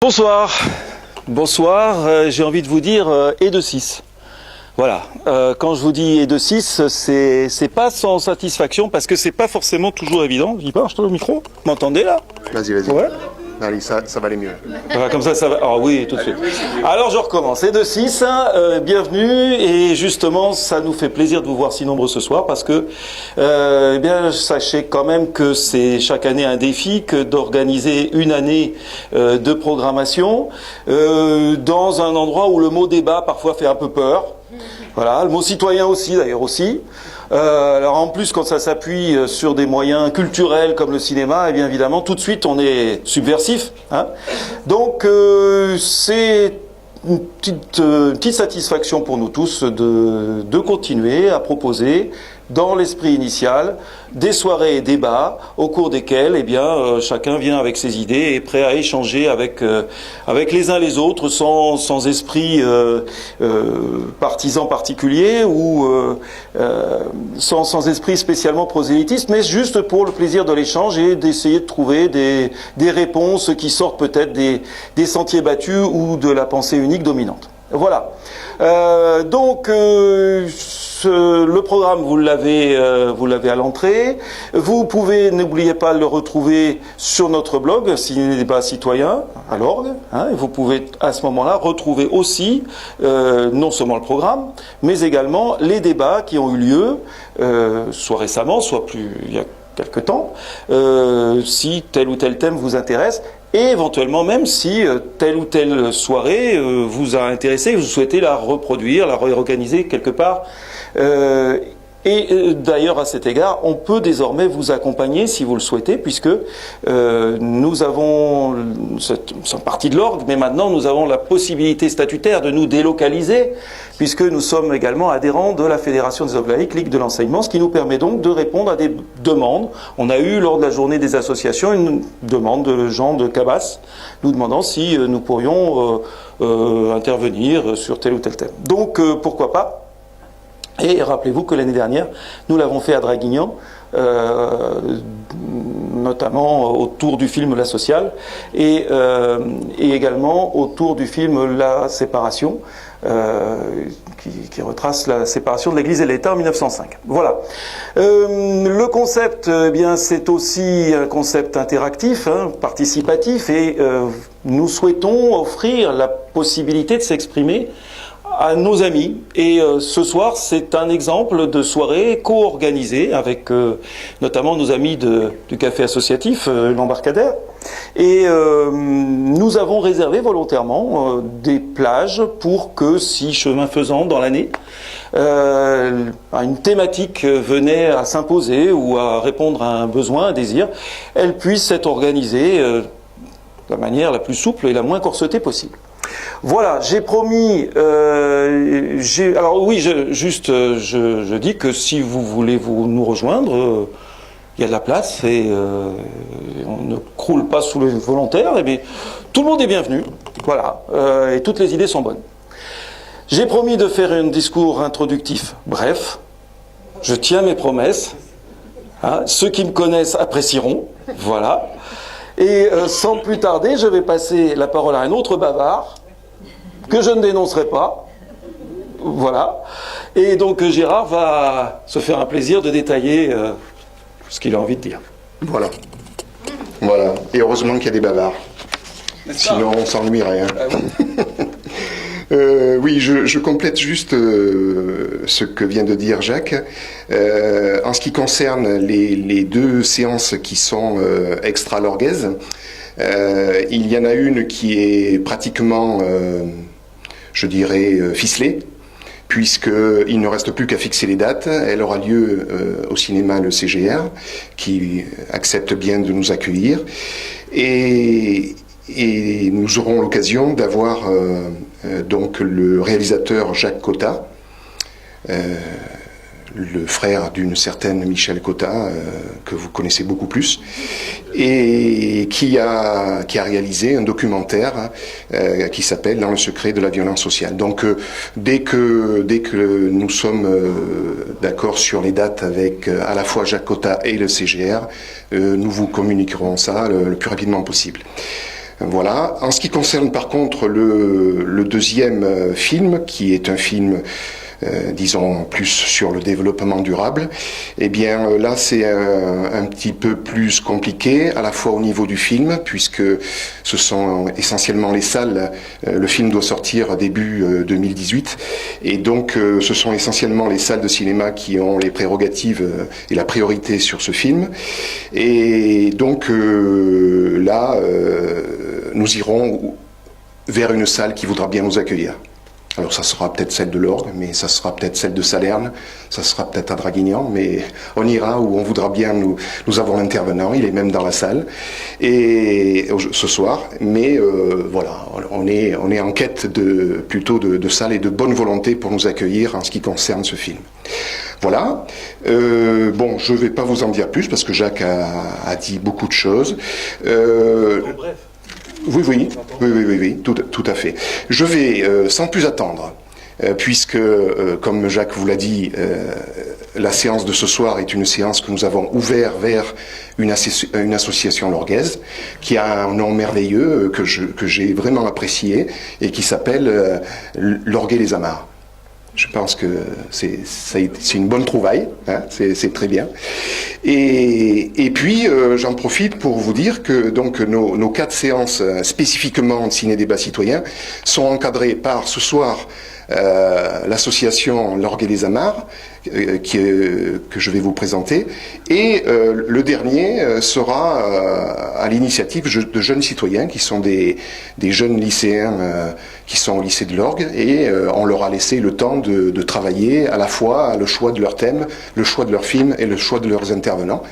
Bonsoir, bonsoir, j'ai envie de vous dire et de 6. Voilà, quand je vous dis et de 6, c'est pas sans satisfaction parce que c'est pas forcément toujours évident. J'y parle, je trouve le micro. Vous m'entendez là? Vas-y, vas-y. Ouais. Allez, ça va aller mieux. Voilà, comme ça va. Ah oui, tout de suite. Alors je recommence. Et de 6, bienvenue. Et justement, ça nous fait plaisir de vous voir si nombreux ce soir parce que, eh bien, sachez quand même que c'est chaque année un défi que d'organiser une année de programmation dans un endroit où le mot débat parfois fait un peu peur. Voilà, le mot citoyen aussi, d'ailleurs aussi. Alors en plus, quand ça s'appuie sur des moyens culturels comme le cinéma, eh bien évidemment, tout de suite, on est subversif. Hein. Donc, c'est une petite satisfaction pour nous tous de continuer à proposer, dans l'esprit initial, des soirées et débats au cours desquels, eh bien, chacun vient avec ses idées et est prêt à échanger avec les uns les autres sans esprit partisan particulier ou sans esprit spécialement prosélytiste, mais juste pour le plaisir de l'échange et d'essayer de trouver des réponses qui sortent peut-être des sentiers battus ou de la pensée unique dominante. Voilà. Donc le programme vous l'avez à l'entrée. Vous pouvez, n'oubliez pas de le retrouver sur notre blog Ciné Débat Citoyen à l'orgue. Hein, et vous pouvez à ce moment-là retrouver aussi non seulement le programme, mais également les débats qui ont eu lieu, soit récemment, soit plus il y a quelque temps, si tel ou tel thème vous intéresse. Et éventuellement même si telle ou telle soirée vous a intéressé, vous souhaitez la reproduire, la réorganiser quelque part. D'ailleurs, à cet égard, on peut désormais vous accompagner si vous le souhaitez, puisque nous avons, c'est partie de l'orgue, mais maintenant nous avons la possibilité statutaire de nous délocaliser, puisque nous sommes également adhérents de la Fédération des Orgues laïques, Ligue de l'enseignement, ce qui nous permet donc de répondre à des demandes. On a eu, lors de la journée des associations, une demande de Jean de Cabas, nous demandant si nous pourrions intervenir sur tel ou tel thème. Donc, pourquoi pas? Et rappelez-vous que l'année dernière, nous l'avons fait à Draguignan, notamment autour du film La Sociale, et également autour du film La Séparation, qui retrace la séparation de l'Église et de l'État en 1905. Voilà. Le concept, eh bien, c'est aussi un concept interactif, hein, participatif, et nous souhaitons offrir la possibilité de s'exprimer à nos amis. Et ce soir, c'est un exemple de soirée co-organisée avec notamment nos amis du café associatif, l'Embarcadère. Et nous avons réservé volontairement des plages pour que, si chemin faisant dans l'année, une thématique venait à s'imposer ou à répondre à un besoin, un désir, elle puisse être organisée de la manière la plus souple et la moins corsetée possible. Voilà, j'ai promis. Alors oui, je dis que si vous voulez nous rejoindre, il y a de la place et on ne croule pas sous les volontaires. Mais tout le monde est bienvenu. Voilà, et toutes les idées sont bonnes. J'ai promis de faire un discours introductif bref. Je tiens mes promesses. Hein, ceux qui me connaissent apprécieront. Voilà. Et sans plus tarder, je vais passer la parole à un autre bavard que je ne dénoncerai pas. Voilà. Et donc Gérard va se faire un plaisir de détailler ce qu'il a envie de dire. Voilà. Voilà. Et heureusement qu'il y a des bavards. Sinon, on s'ennuierait. Hein. Oui, je complète juste ce que vient de dire Jacques. En ce qui concerne les deux séances qui sont extra-lorguaises, il y en a une qui est pratiquement, je dirais, ficelée, puisqu'il ne reste plus qu'à fixer les dates. Elle aura lieu au cinéma Le CGR, qui accepte bien de nous accueillir. Et nous aurons l'occasion d'avoir donc le réalisateur Jacques Cotta, le frère d'une certaine Michel Cotta, que vous connaissez beaucoup plus, et qui a réalisé un documentaire qui s'appelle Dans le secret de la violence sociale. Donc dès que nous sommes d'accord sur les dates avec à la fois Jacques Cotta et le CGR, nous vous communiquerons ça le plus rapidement possible. Voilà. En ce qui concerne par contre le deuxième film, qui est un film disons plus sur le développement durable, eh bien là c'est un petit peu plus compliqué, à la fois au niveau du film, puisque ce sont essentiellement les salles, le film doit sortir début 2018, et donc ce sont essentiellement les salles de cinéma qui ont les prérogatives et la priorité sur ce film, et donc là nous irons vers une salle qui voudra bien nous accueillir. Alors ça sera peut-être celle de l'Orgue, mais ça sera peut-être celle de Salerne, ça sera peut-être à Draguignan, mais on ira où on voudra bien. Nous avons l'intervenant, il est même dans la salle, et ce soir. Mais voilà, on est en quête plutôt de salle et de bonne volonté pour nous accueillir en ce qui concerne ce film. Voilà. Bon, je ne vais pas vous en dire plus parce que Jacques a dit beaucoup de choses. Bref. Oui, tout à fait. Je vais, sans plus attendre, puisque, comme Jacques vous l'a dit, la séance de ce soir est une séance que nous avons ouverte vers une association lorguaise, qui a un nom merveilleux, que j'ai vraiment apprécié, et qui s'appelle Lorgues les Amarres. Je pense que c'est une bonne trouvaille, hein, c'est très bien. Et puis, j'en profite pour vous dire que donc nos 4 séances spécifiquement de ciné-débat citoyen sont encadrées par, ce soir, l'association Lorgues les Amarres, que je vais vous présenter, et le dernier sera à l'initiative de jeunes citoyens qui sont des jeunes lycéens qui sont au lycée de l'Orgue, et on leur a laissé le temps de travailler à la fois le choix de leur thème, le choix de leur film et le choix de leurs intervenants,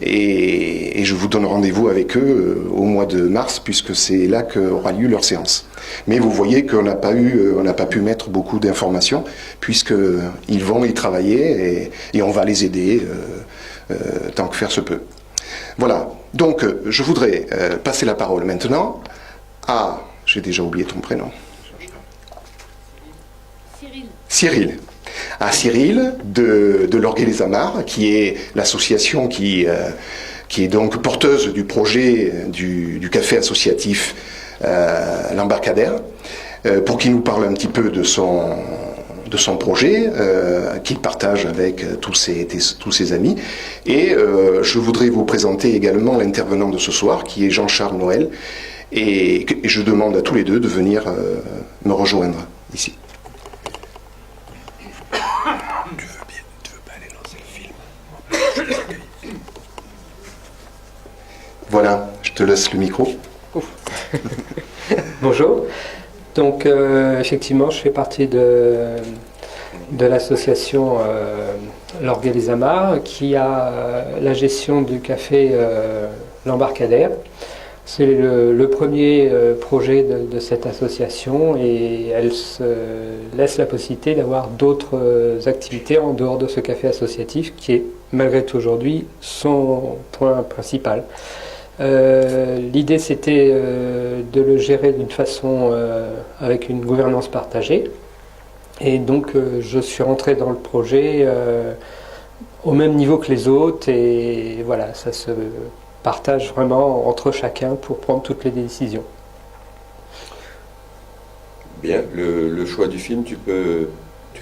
et je vous donne rendez-vous avec eux au mois de mars, puisque c'est là qu'aura lieu leur séance. Mais vous voyez qu'on n'a pas pu mettre beaucoup d'informations, puisqu'ils vont y travailler, et on va les aider tant que faire se peut. Voilà, donc je voudrais passer la parole maintenant à... J'ai déjà oublié ton prénom. Cyril. À Cyril de Lorgues les Amarres, qui est l'association qui est donc porteuse du projet du café associatif l'Embarcadère, pour qu'il nous parle un petit peu de son projet, qu'il partage avec tous ses amis. Et je voudrais vous présenter également l'intervenant de ce soir, qui est Jean-Charles Noël, et je demande à tous les deux de venir me rejoindre ici. Tu veux pas aller lancer le film? Voilà, je te laisse le micro. Bonjour. Donc, effectivement, je fais partie de l'association Lorgues les Amarres, qui a la gestion du café l'Embarcadère. C'est le premier projet de cette association, et elle se laisse la possibilité d'avoir d'autres activités en dehors de ce café associatif, qui est malgré tout aujourd'hui son point principal. L'idée, c'était de le gérer d'une façon avec une gouvernance partagée, et donc je suis rentré dans le projet au même niveau que les autres, et voilà, ça se partage vraiment entre chacun pour prendre toutes les décisions. Bien, le choix du film, tu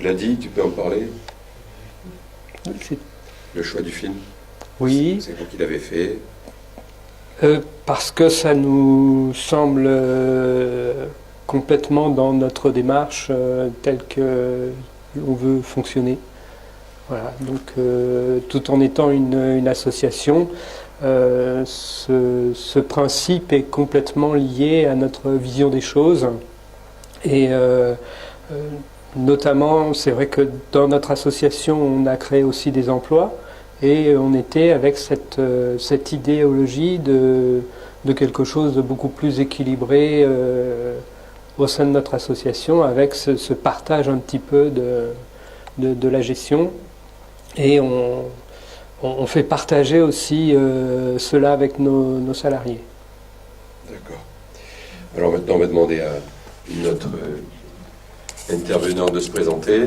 l'as dit, tu peux en parler? Le choix du film? Oui. C'est vous qui l'avez fait? Parce que ça nous semble complètement dans notre démarche telle que l'on veut fonctionner. Voilà. Donc, tout en étant une association, ce principe est complètement lié à notre vision des choses. Et notamment, c'est vrai que dans notre association, on a créé aussi des emplois. Et on était avec cette idéologie de quelque chose de beaucoup plus équilibré au sein de notre association, avec ce partage un petit peu de la gestion. Et on fait partager aussi cela avec nos salariés. D'accord. Alors maintenant, on va demander à notre intervenant de se présenter.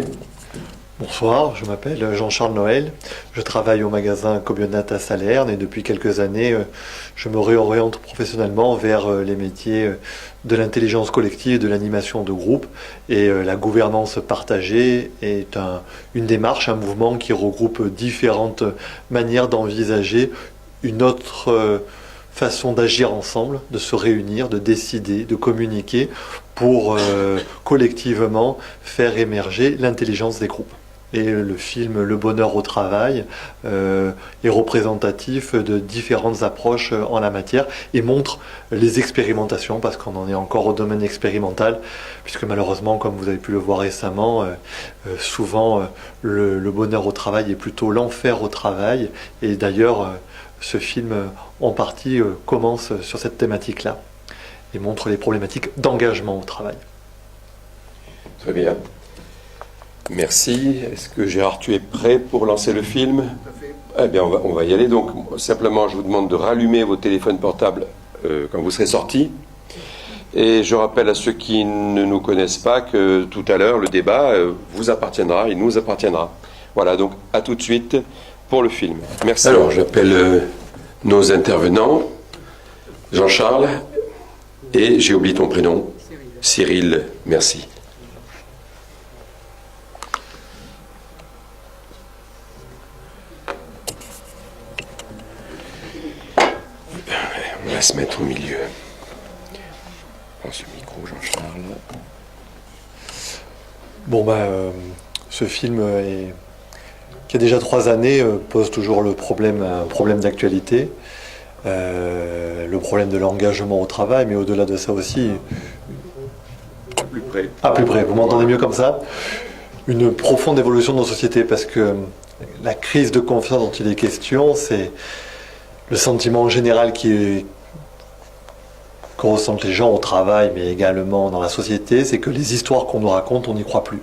Bonsoir, je m'appelle Jean-Charles Noël, je travaille au magasin Cobionat à Salerne et depuis quelques années je me réoriente professionnellement vers les métiers de l'intelligence collective et de l'animation de groupe et la gouvernance partagée est une démarche, un mouvement qui regroupe différentes manières d'envisager une autre façon d'agir ensemble, de se réunir, de décider, de communiquer pour collectivement faire émerger l'intelligence des groupes. Et le film Le bonheur au travail est représentatif de différentes approches en la matière et montre les expérimentations, parce qu'on en est encore au domaine expérimental, puisque malheureusement, comme vous avez pu le voir récemment, souvent le bonheur au travail est plutôt l'enfer au travail. Et d'ailleurs, ce film en partie commence sur cette thématique-là et montre les problématiques d'engagement au travail. Très bien. Merci. Est-ce que Gérard, tu es prêt pour lancer le film? Eh bien, on va y aller. Donc, simplement, je vous demande de rallumer vos téléphones portables quand vous serez sortis. Et je rappelle à ceux qui ne nous connaissent pas que tout à l'heure, le débat vous appartiendra, il nous appartiendra. Voilà, donc à tout de suite pour le film. Merci. Alors, j'appelle nos intervenants. Jean-Charles, et j'ai oublié ton prénom. Cyril, merci. On va se mettre au milieu. Prends ce micro, Jean-Charles. Bon, ce film, qui a déjà 3 années, pose toujours un problème d'actualité. Le problème de l'engagement au travail, mais au-delà de ça aussi... Plus près. Ah, plus près, vous m'entendez mieux comme ça? Une profonde évolution de nos sociétés, parce que la crise de confiance dont il est question, c'est le sentiment général que ressentent les gens au travail, mais également dans la société, c'est que les histoires qu'on nous raconte, on n'y croit plus.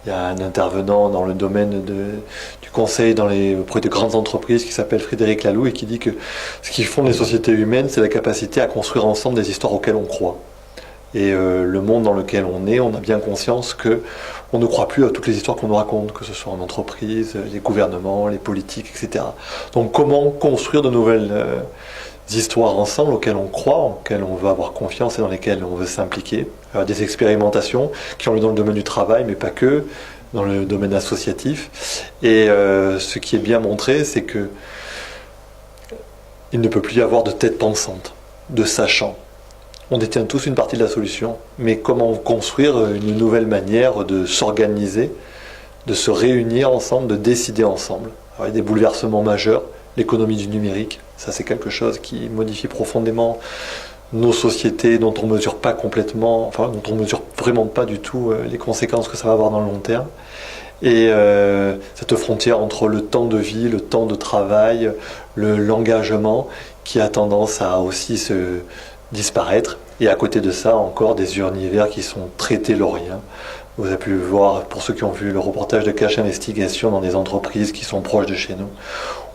Il y a un intervenant dans le domaine du conseil auprès de grandes entreprises qui s'appelle Frédéric Laloux et qui dit que ce qui fonde les sociétés humaines, c'est la capacité à construire ensemble des histoires auxquelles on croit. Et le monde dans lequel on est, on a bien conscience qu'on ne croit plus à toutes les histoires qu'on nous raconte, que ce soit en entreprise, les gouvernements, les politiques, etc. Donc comment construire de nouvelles histoires ensemble auxquelles on croit, auxquelles on veut avoir confiance et dans lesquelles on veut s'impliquer. Des expérimentations qui ont lieu dans le domaine du travail, mais pas que, dans le domaine associatif. Et ce qui est bien montré, c'est que il ne peut plus y avoir de tête pensante, de sachant. On détient tous une partie de la solution, mais comment construire une nouvelle manière de s'organiser, de se réunir ensemble, de décider ensemble. Alors, il y a des bouleversements majeurs, l'économie du numérique, ça c'est quelque chose qui modifie profondément nos sociétés, dont on mesure pas complètement, enfin dont on mesure vraiment pas du tout les conséquences que ça va avoir dans le long terme. Et cette frontière entre le temps de vie, le temps de travail, l'engagement, qui a tendance à aussi se disparaître. Et à côté de ça, encore des univers qui sont très tayloriens. Vous avez pu voir, pour ceux qui ont vu le reportage de Cache Investigation dans des entreprises qui sont proches de chez nous,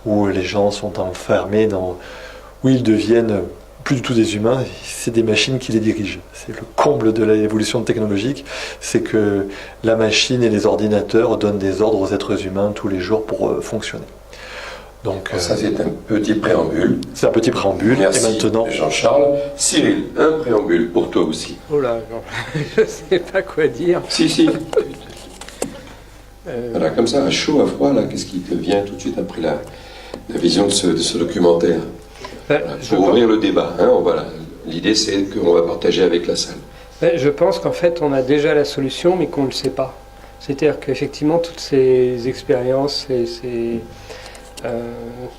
où les gens sont enfermés où ils deviennent plus du tout des humains, c'est des machines qui les dirigent. C'est le comble de l'évolution technologique, c'est que la machine et les ordinateurs donnent des ordres aux êtres humains tous les jours pour fonctionner. Donc, ça c'est un petit préambule. C'est un petit préambule. Merci, et maintenant, Jean-Charles. Cyril, un préambule pour toi aussi. Oh là, je ne sais pas quoi dire. Si. Voilà, comme ça, à chaud, à froid, là, qu'est-ce qui te vient tout de suite après la vision de ce documentaire? Voilà, pour ouvrir le débat, l'idée c'est qu'on va partager avec la salle. Je pense qu'en fait on a déjà la solution mais qu'on ne le sait pas. C'est-à-dire qu'effectivement toutes ces expériences et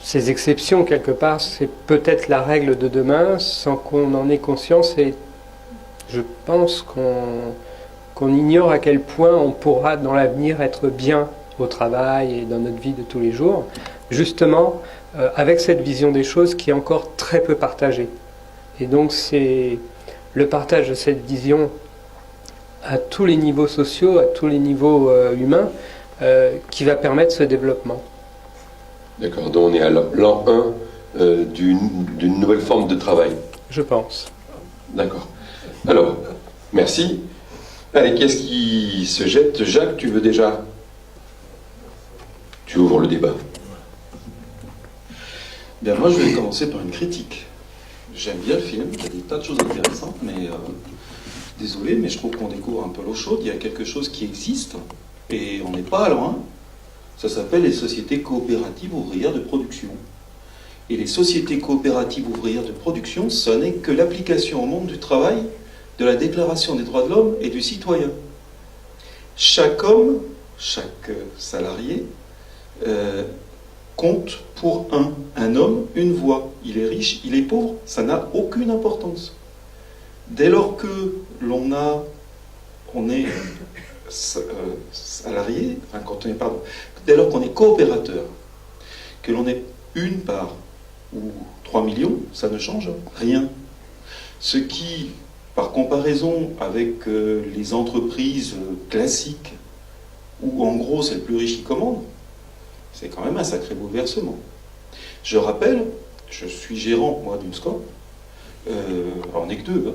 ces exceptions quelque part, c'est peut-être la règle de demain sans qu'on en ait conscience, et je pense qu'on ignore à quel point on pourra dans l'avenir être bien au travail et dans notre vie de tous les jours, justement avec cette vision des choses qui est encore très peu partagée. Et donc c'est le partage de cette vision à tous les niveaux sociaux, à tous les niveaux humains, qui va permettre ce développement. D'accord, donc on est à l'an 1 d'une nouvelle forme de travail. Je pense. D'accord. Alors, merci. Allez, qu'est-ce qui se jette? Jacques, tu veux déjà Tu ouvres le débat. Bien, moi, je vais commencer par une critique. J'aime bien le film, il y a des tas de choses intéressantes, mais désolé, mais je trouve qu'on découvre un peu l'eau chaude. Il y a quelque chose qui existe, et on n'est pas loin. Ça s'appelle les sociétés coopératives ouvrières de production. Et les sociétés coopératives ouvrières de production, ce n'est que l'application au monde du travail de la Déclaration des droits de l'homme et du citoyen. Chaque homme, chaque salarié, compte pour un homme, une voix. Il est riche, il est pauvre, ça n'a aucune importance. Dès lors que on est salarié, enfin dès lors qu'on est coopérateur, que l'on est une part ou 3 millions, ça ne change rien. Ce qui, par comparaison avec les entreprises classiques, où en gros c'est le plus riche qui commande, c'est quand même un sacré bouleversement. Je rappelle, je suis gérant, moi, d'une SCOP, on n'est que deux, hein.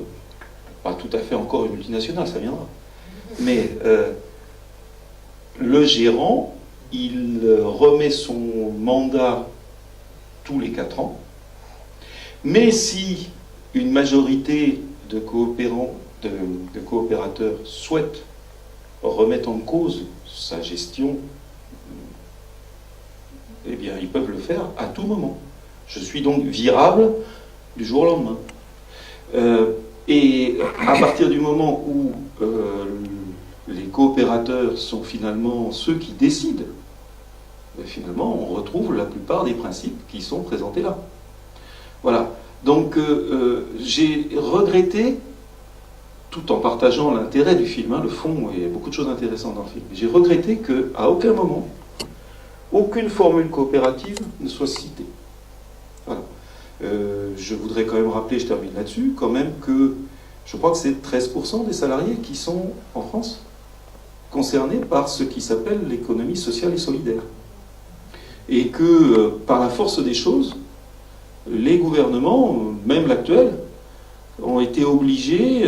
Pas tout à fait encore une multinationale, ça viendra. Mais le gérant, il remet son mandat tous les 4 ans, mais si une majorité de coopérateurs souhaite remettre en cause sa gestion, eh bien, ils peuvent le faire à tout moment. Je suis donc virable du jour au lendemain. Et à partir du moment où les coopérateurs sont finalement ceux qui décident, finalement, on retrouve la plupart des principes qui sont présentés là. Voilà. Donc, j'ai regretté, tout en partageant l'intérêt du film, hein, le fond, il y a beaucoup de choses intéressantes dans le film, j'ai regretté qu'à aucun moment, aucune formule coopérative ne soit citée. Voilà. Je voudrais quand même rappeler, je termine là-dessus, quand même que je crois que c'est 13% des salariés qui sont, en France, concernés par ce qui s'appelle l'économie sociale et solidaire. Et que, par la force des choses, les gouvernements, même l'actuel, ont été obligés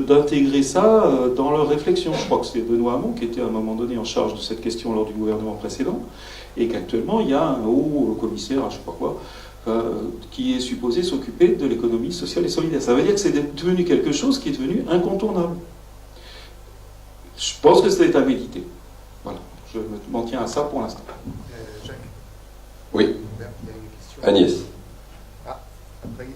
d'intégrer ça dans leur réflexion. Je crois que c'est Benoît Hamon qui était à un moment donné en charge de cette question lors du gouvernement précédent, et qu'actuellement il y a un haut commissaire, je ne sais pas quoi, qui est supposé s'occuper de l'économie sociale et solidaire. Ça veut dire que c'est devenu quelque chose qui est devenu incontournable. Je pense que c'est à méditer. Voilà, je m'en tiens à ça pour l'instant. Jacques. Oui. Il y a une question. Agnès. Ah, après.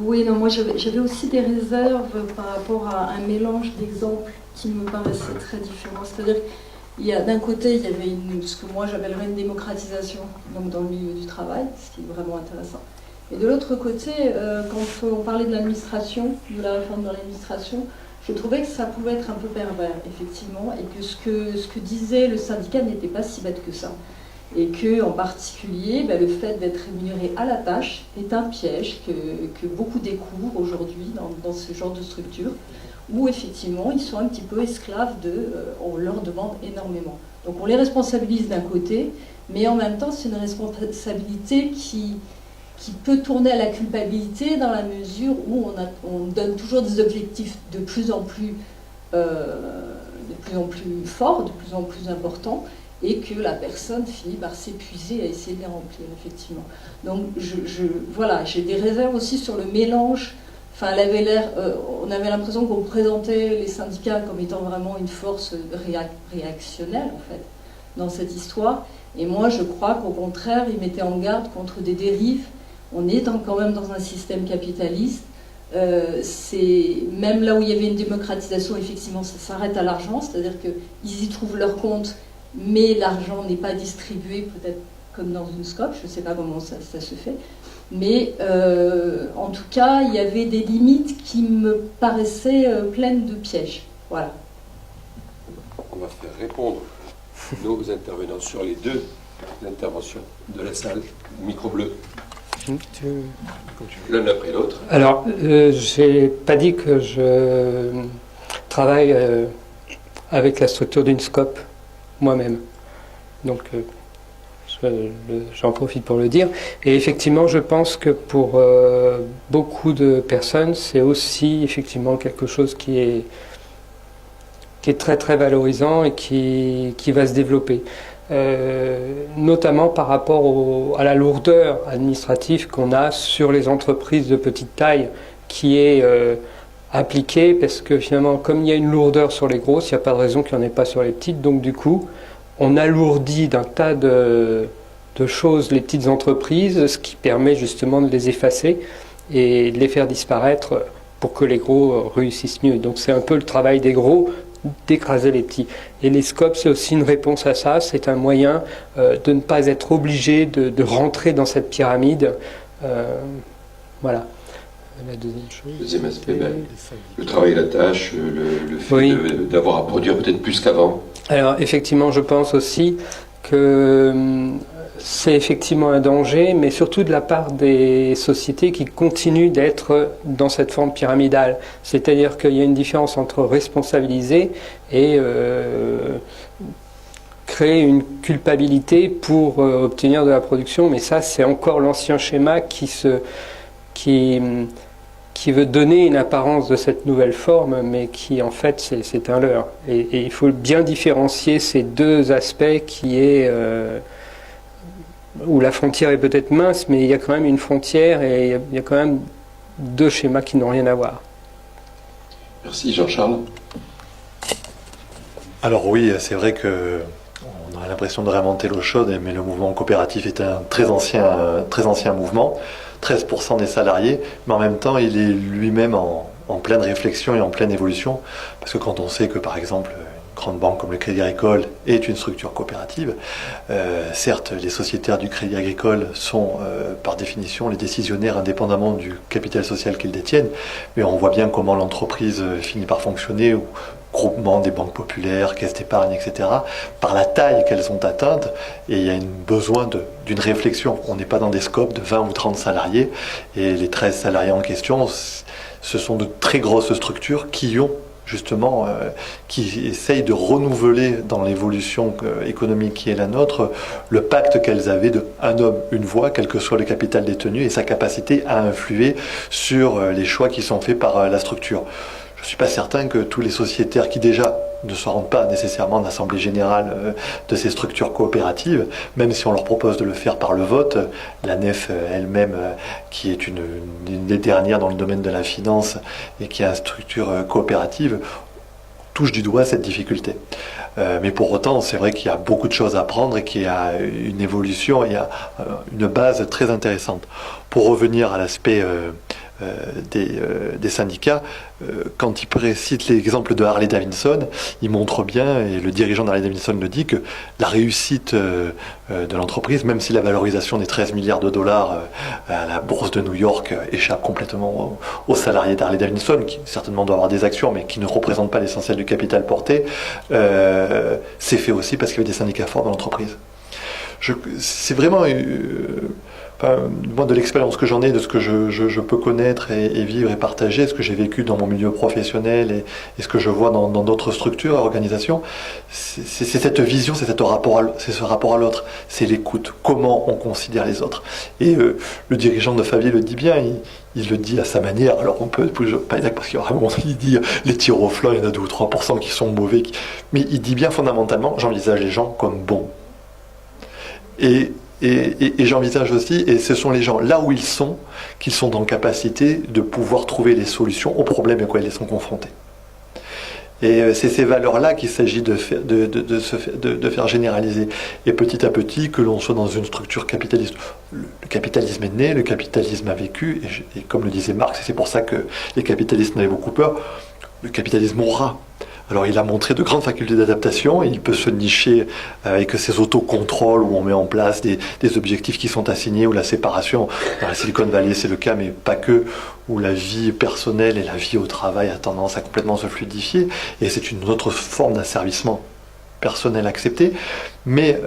Oui, non, moi j'avais aussi des réserves par rapport à un mélange d'exemples qui me paraissait très différent. C'est-à-dire qu'il y a d'un côté, il y avait ce que moi j'appellerais une démocratisation, donc dans le milieu du travail, ce qui est vraiment intéressant. Et de l'autre côté, quand on parlait de l'administration, de la réforme dans l'administration, je trouvais que ça pouvait être un peu pervers, effectivement, et que ce que disait le syndicat n'était pas si bête que ça. Et que, en particulier, le fait d'être rémunéré à la tâche est un piège que beaucoup découvrent aujourd'hui dans ce genre de structure, où effectivement ils sont un petit peu esclaves on leur demande énormément. Donc on les responsabilise d'un côté, mais en même temps c'est une responsabilité qui peut tourner à la culpabilité dans la mesure où on donne toujours des objectifs de plus en plus forts, de plus en plus importants, et que la personne finit par s'épuiser à essayer de les remplir, effectivement. Donc, voilà, j'ai des réserves aussi sur le mélange. Enfin, on avait l'impression qu'on présentait les syndicats comme étant vraiment une force réactionnelle, en fait, dans cette histoire. Et moi, je crois qu'au contraire, ils mettaient en garde contre des dérives. On est quand même dans un système capitaliste. Même là où il y avait une démocratisation, effectivement, ça s'arrête à l'argent, c'est-à-dire qu'ils y trouvent leur compte, mais l'argent n'est pas distribué, peut-être comme dans une SCOP, je ne sais pas comment ça se fait. Mais en tout cas, il y avait des limites qui me paraissaient pleines de pièges. Voilà. On va faire répondre nos intervenants sur les deux interventions de la salle. Micro bleu. L'un après l'autre. Alors, je n'ai pas dit que je travaille avec la structure d'une SCOP moi-même. Donc, j'en profite pour le dire. Et effectivement, je pense que pour beaucoup de personnes, c'est aussi effectivement quelque chose qui est est très très valorisant et qui va se développer. Notamment par rapport à la lourdeur administrative qu'on a sur les entreprises de petite taille qui est appliquée, parce que finalement, comme il y a une lourdeur sur les grosses, il n'y a pas de raison qu'il n'y en ait pas sur les petites. Donc du coup, on alourdit d'un tas de choses les petites entreprises, ce qui permet justement de les effacer et de les faire disparaître pour que les gros réussissent mieux. Donc c'est un peu le travail des gros, d'écraser les petits. Et les scopes, c'est aussi une réponse à ça. C'est un moyen de ne pas être obligé de rentrer dans cette pyramide. Voilà. La deuxième chose. Deuxième aspect, le travail et la tâche, le fait d'avoir à produire peut-être plus qu'avant. Alors effectivement, je pense aussi que c'est effectivement un danger, mais surtout de la part des sociétés qui continuent d'être dans cette forme pyramidale. C'est-à-dire qu'il y a une différence entre responsabiliser et créer une culpabilité pour obtenir de la production, mais ça c'est encore l'ancien schéma qui veut donner une apparence de cette nouvelle forme, mais qui en fait c'est un leurre. Et il faut bien différencier ces deux aspects qui est où la frontière est peut-être mince, mais il y a quand même une frontière et il y a quand même deux schémas qui n'ont rien à voir. Merci Jean-Charles. Alors oui, c'est vrai que on a l'impression de réinventer l'eau chaude, mais le mouvement coopératif est un très ancien mouvement. 13% des salariés, mais en même temps, il est lui-même en pleine réflexion et en pleine évolution, parce que quand on sait que, par exemple, une grande banque comme le Crédit Agricole est une structure coopérative, certes, les sociétaires du Crédit Agricole sont, par définition, les décisionnaires indépendamment du capital social qu'ils détiennent, mais on voit bien comment l'entreprise finit par fonctionner, groupement des banques populaires, caisses d'épargne, etc., par la taille qu'elles ont atteinte, et il y a besoin d'une réflexion. On n'est pas dans des scopes de 20 ou 30 salariés, et les 13 salariés en question, ce sont de très grosses structures qui ont justement, qui essayent de renouveler dans l'évolution économique qui est la nôtre, le pacte qu'elles avaient de un homme, une voix, quel que soit le capital détenu, et sa capacité à influer sur les choix qui sont faits par la structure. Je ne suis pas certain que tous les sociétaires qui déjà ne se rendent pas nécessairement en assemblée générale de ces structures coopératives, même si on leur propose de le faire par le vote, la NEF elle-même, qui est une des dernières dans le domaine de la finance et qui est une structure coopérative, touche du doigt cette difficulté. Mais pour autant, c'est vrai qu'il y a beaucoup de choses à apprendre et qu'il y a une évolution, il y a une base très intéressante. Pour revenir à l'aspect des syndicats, quand il précite l'exemple de Harley Davidson, il montre bien, et le dirigeant d'Harley Davidson le dit, que la réussite de l'entreprise, même si la valorisation des 13 milliards de dollars à la bourse de New York échappe complètement aux salariés d'Harley Davidson, qui certainement doivent avoir des actions, mais qui ne représentent pas l'essentiel du capital porté, c'est fait aussi parce qu'il y avait des syndicats forts dans l'entreprise. C'est vraiment... moi, de l'expérience que j'en ai, de ce que je peux connaître et vivre et partager, ce que j'ai vécu dans mon milieu professionnel et ce que je vois dans d'autres structures et organisations, c'est cette vision, c'est ce rapport à l'autre, c'est l'écoute, comment on considère les autres. Et le dirigeant de Favier le dit bien, il le dit à sa manière. Alors on peut pas exact parce qu'il y a vraiment, il dit les tirs au flanc, il y en a 2 ou 3% qui sont mauvais, mais il dit bien fondamentalement, j'envisage les gens comme bons. Et j'envisage aussi, et ce sont les gens là où ils sont, qu'ils sont en capacité de pouvoir trouver les solutions aux problèmes auxquels ils sont confrontés. Et c'est ces valeurs-là qu'il s'agit de faire généraliser. Et petit à petit, que l'on soit dans une structure capitaliste. Le capitalisme est né, le capitalisme a vécu, et comme le disait Marx, et c'est pour ça que les capitalistes n'avaient beaucoup peur, le capitalisme mourra. Alors il a montré de grandes facultés d'adaptation, il peut se nicher avec ses autocontrôles où on met en place des objectifs qui sont assignés, ou la séparation, dans la Silicon Valley c'est le cas, mais pas que, où la vie personnelle et la vie au travail a tendance à complètement se fluidifier, et c'est une autre forme d'asservissement personnel accepté, mais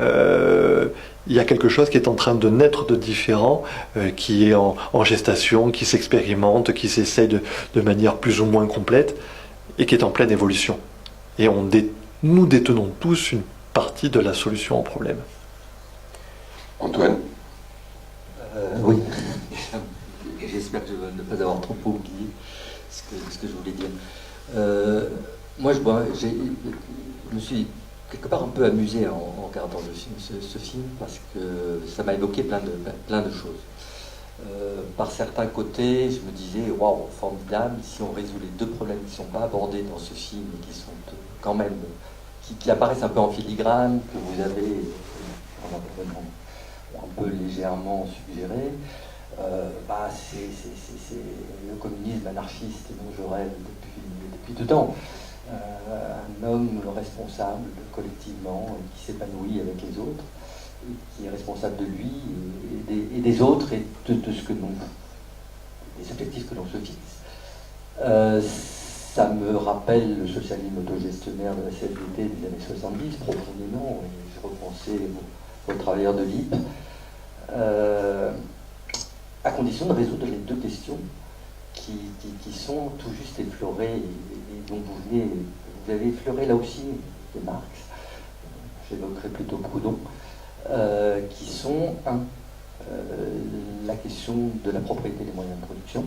il y a quelque chose qui est en train de naître de différent, qui est en gestation, qui s'expérimente, qui s'essaye de manière plus ou moins complète, et qui est en pleine évolution. Et nous détenons tous une partie de la solution au problème. Antoine? Oui. J'espère que je ne vais pas avoir trop oublié ce que je voulais dire. Moi, je me suis quelque part un peu amusé en regardant ce film, parce que ça m'a évoqué plein de choses. Par certains côtés, je me disais, waouh, formidable, si on résout les deux problèmes qui ne sont pas abordés dans ce film et qui sont quand même, qui apparaissent un peu en filigrane, que vous avez un peu légèrement suggéré, c'est le communisme anarchiste dont je rêve depuis tout temps. Un homme responsable collectivement, qui s'épanouit avec les autres, et qui est responsable de lui et des autres et de ce que des objectifs que l'on se fixe. Ça me rappelle le socialisme autogestionnaire de la CFDT des années 70 profondément, et je repensais aux travailleurs de l'IP, à condition de résoudre les deux questions qui sont tout juste effleurées et dont vous avez effleuré là aussi de Marx, j'évoquerai plutôt Proudhon, qui sont la question de la propriété des moyens de production,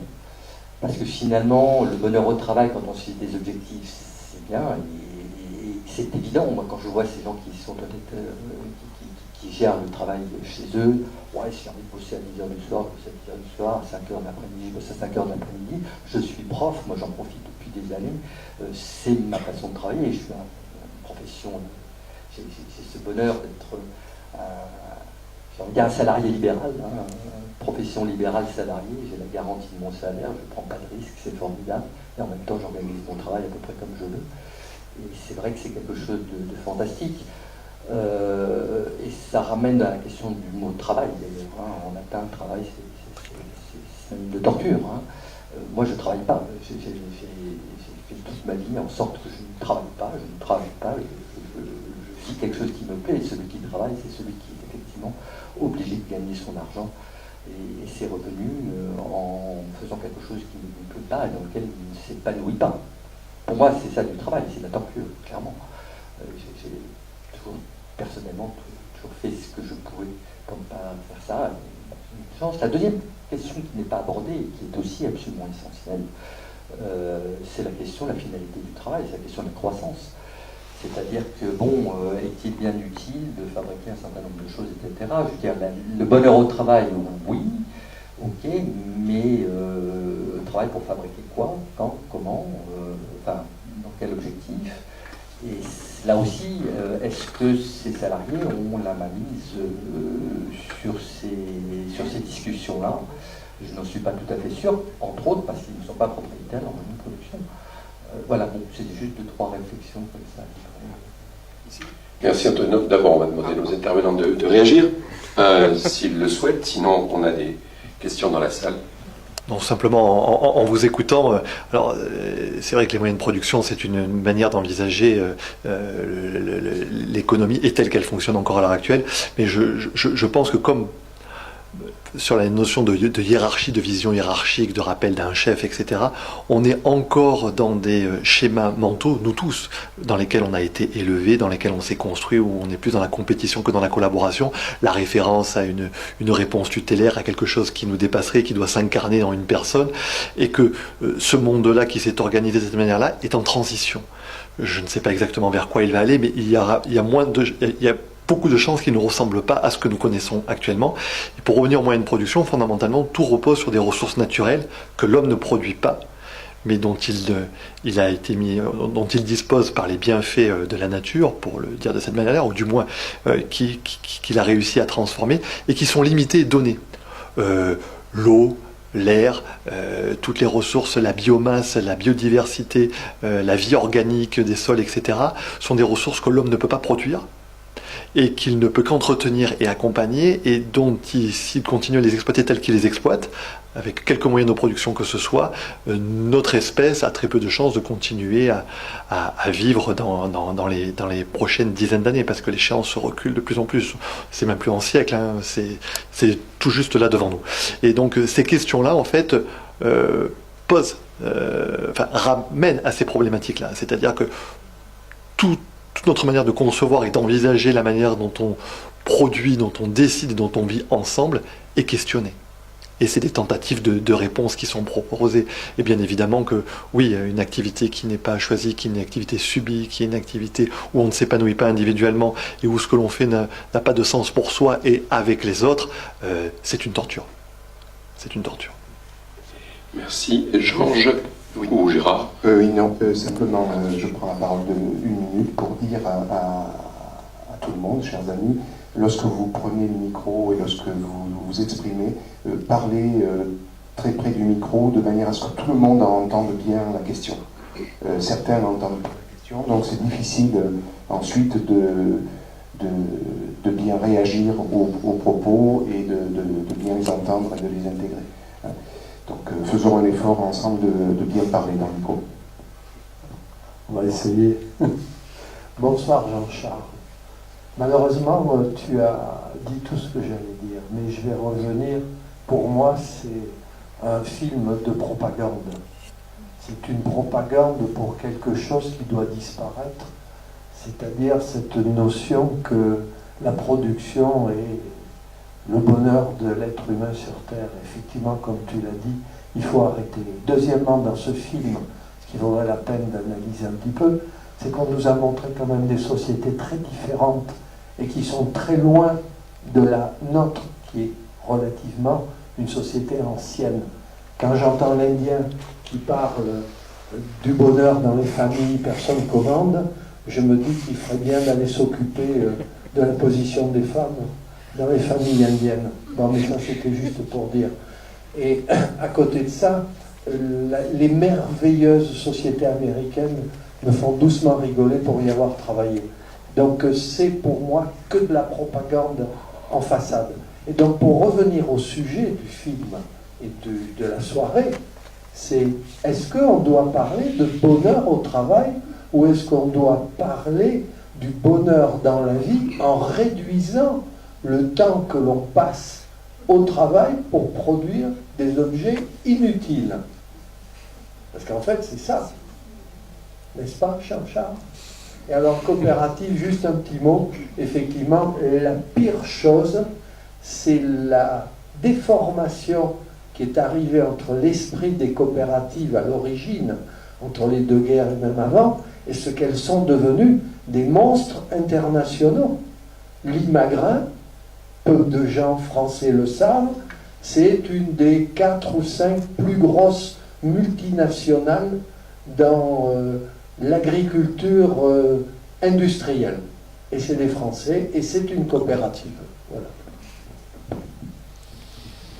parce que finalement le bonheur au travail, quand on se fixe des objectifs, c'est bien et c'est évident. Moi, quand je vois ces gens qui sont qui gèrent le travail chez eux, ouais, si j'ai envie de bosser à 10h du soir, je bosse à 10h du soir, à 5h de l'après-midi, je bosse à 5h de l'après-midi, je suis prof, moi j'en profite depuis des années, c'est ma façon de travailler, je suis une profession, j'ai ce bonheur d'être un salarié libéral, une profession libérale salariée, j'ai la garantie de mon salaire, je ne prends pas de risque, c'est formidable, et en même temps j'organise mon travail à peu près comme je veux, et c'est vrai que c'est quelque chose de fantastique. Et ça ramène à la question du mot travail, d'ailleurs. En latin, travail, c'est même de torture. Moi, je ne travaille pas. J'ai fait toute ma vie en sorte que je ne travaille pas. Je ne travaille pas. Je vis quelque chose qui me plaît. Et celui qui travaille, c'est celui qui est effectivement obligé de gagner son argent et ses revenus en faisant quelque chose qui ne lui plaît pas et dans lequel il ne s'épanouit pas. Pour moi, c'est ça du travail, c'est de la torture, clairement. J'ai toujours, personnellement, toujours fait ce que je pouvais pour ne pas faire ça. La deuxième question qui n'est pas abordée et qui est aussi absolument essentielle, c'est la question de la finalité du travail, c'est la question de la croissance. C'est-à-dire que, est-il bien utile de fabriquer un certain nombre de choses, etc. Je veux dire, le bonheur au travail, oui, ok, mais travail pour fabriquer quoi, quand, comment, dans quel objectif? Et là aussi, est-ce que ces salariés ont la mainmise sur ces discussions-là? Je n'en suis pas tout à fait sûr, entre autres parce qu'ils ne sont pas propriétaires de leur moyen de production. Voilà, c'était juste 2-3 réflexions comme ça. Merci Antonio. D'abord, on va demander à nos intervenants de réagir, s'ils le souhaitent. Sinon, on a des questions dans la salle. Non, simplement en vous écoutant, alors c'est vrai que les moyens de production, c'est une manière d'envisager l'économie et telle qu'elle fonctionne encore à l'heure actuelle, mais je pense que comme sur la notion de hiérarchie, de vision hiérarchique, de rappel d'un chef, etc., on est encore dans des schémas mentaux, nous tous, dans lesquels on a été élevé, dans lesquels on s'est construit, où on est plus dans la compétition que dans la collaboration, la référence à une réponse tutélaire, à quelque chose qui nous dépasserait, qui doit s'incarner dans une personne, et que ce monde-là qui s'est organisé de cette manière-là est en transition. Je ne sais pas exactement vers quoi il va aller, mais il y a beaucoup de chances qu'il ne ressemble pas à ce que nous connaissons actuellement. Et pour revenir aux moyens de production, fondamentalement, tout repose sur des ressources naturelles que l'homme ne produit pas, mais dont dont il dispose par les bienfaits de la nature, pour le dire de cette manière-là, ou du moins qu'il a réussi à transformer, et qui sont limités et donnés. L'eau, l'air, toutes les ressources, la biomasse, la biodiversité, la vie organique des sols, etc., sont des ressources que l'homme ne peut pas produire, et qu'il ne peut qu'entretenir et accompagner, et dont, s'il continue à les exploiter tels qu'il les exploite, avec quelques moyens de production que ce soit, notre espèce a très peu de chances de continuer à vivre dans les prochaines dizaines d'années, parce que l'échéance se recule de plus en plus. C'est même plus en siècle, c'est tout juste là devant nous. Et donc ces questions-là, en fait, ramènent à ces problématiques-là. C'est-à-dire que toute notre manière de concevoir et d'envisager la manière dont on produit, dont on décide et dont on vit ensemble est questionnée. et c'est des tentatives de réponse qui sont proposées. Et bien évidemment que, oui, une activité qui n'est pas choisie, qui est une activité subie, qui est une activité où on ne s'épanouit pas individuellement et où ce que l'on fait n'a pas de sens pour soi et avec les autres, c'est une torture. C'est une torture. Merci. Georges ou Gérard? Oui, non, simplement, je prends la parole de 1 minute pour dire à tout le monde, chers amis, lorsque vous prenez le micro et lorsque vous vous exprimez, parlez très près du micro de manière à ce que tout le monde entende bien la question. Certains n'entendent pas la question, donc c'est difficile ensuite de bien réagir aux propos et de bien les entendre et de les intégrer. Donc faisons un effort ensemble de bien parler dans le micro. On va essayer. Bonsoir Jean-Charles. Malheureusement, tu as dit tout ce que j'allais dire, mais je vais revenir. Pour moi, c'est un film de propagande. C'est une propagande pour quelque chose qui doit disparaître, c'est-à-dire cette notion que la production est le bonheur de l'être humain sur Terre. Effectivement, comme tu l'as dit, il faut arrêter. Deuxièmement, dans ce film, ce qui vaudrait la peine d'analyser un petit peu, c'est qu'on nous a montré quand même des sociétés très différentes et qui sont très loin de la nôtre, qui est relativement une société ancienne. Quand j'entends l'Indien qui parle du bonheur dans les familles, personne commande, je me dis qu'il ferait bien d'aller s'occuper de la position des femmes dans les familles indiennes. Bon, mais ça c'était juste pour dire. Et à côté de ça, les merveilleuses sociétés américaines me font doucement rigoler pour y avoir travaillé. Donc c'est pour moi que de la propagande en façade. Et donc pour revenir au sujet du film et de la soirée, c'est est-ce qu'on doit parler de bonheur au travail ou est-ce qu'on doit parler du bonheur dans la vie en réduisant le temps que l'on passe au travail pour produire des objets inutiles? Parce qu'en fait c'est ça, n'est-ce pas, Charles? Et alors, coopérative, juste un petit mot, effectivement, la pire chose, c'est la déformation qui est arrivée entre l'esprit des coopératives à l'origine, entre les deux guerres et même avant, et ce qu'elles sont devenues, des monstres internationaux. L'Imagrin, peu de gens français le savent, c'est une des 4 ou 5 plus grosses multinationales dans l'agriculture industrielle. Et c'est des Français, et c'est une coopérative. Voilà.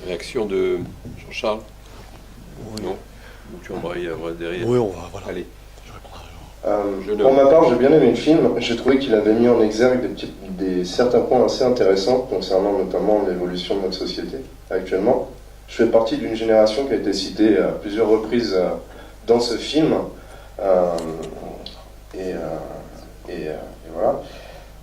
Réaction de Jean-Charles? Non? Ou tu vas y avoir derrière? Oui, on va, voilà. Allez. Pour ma part, j'ai bien aimé le film. J'ai trouvé qu'il avait mis en exergue certains points assez intéressants concernant notamment l'évolution de notre société actuellement. Je fais partie d'une génération qui a été citée à plusieurs reprises dans ce film. Voilà.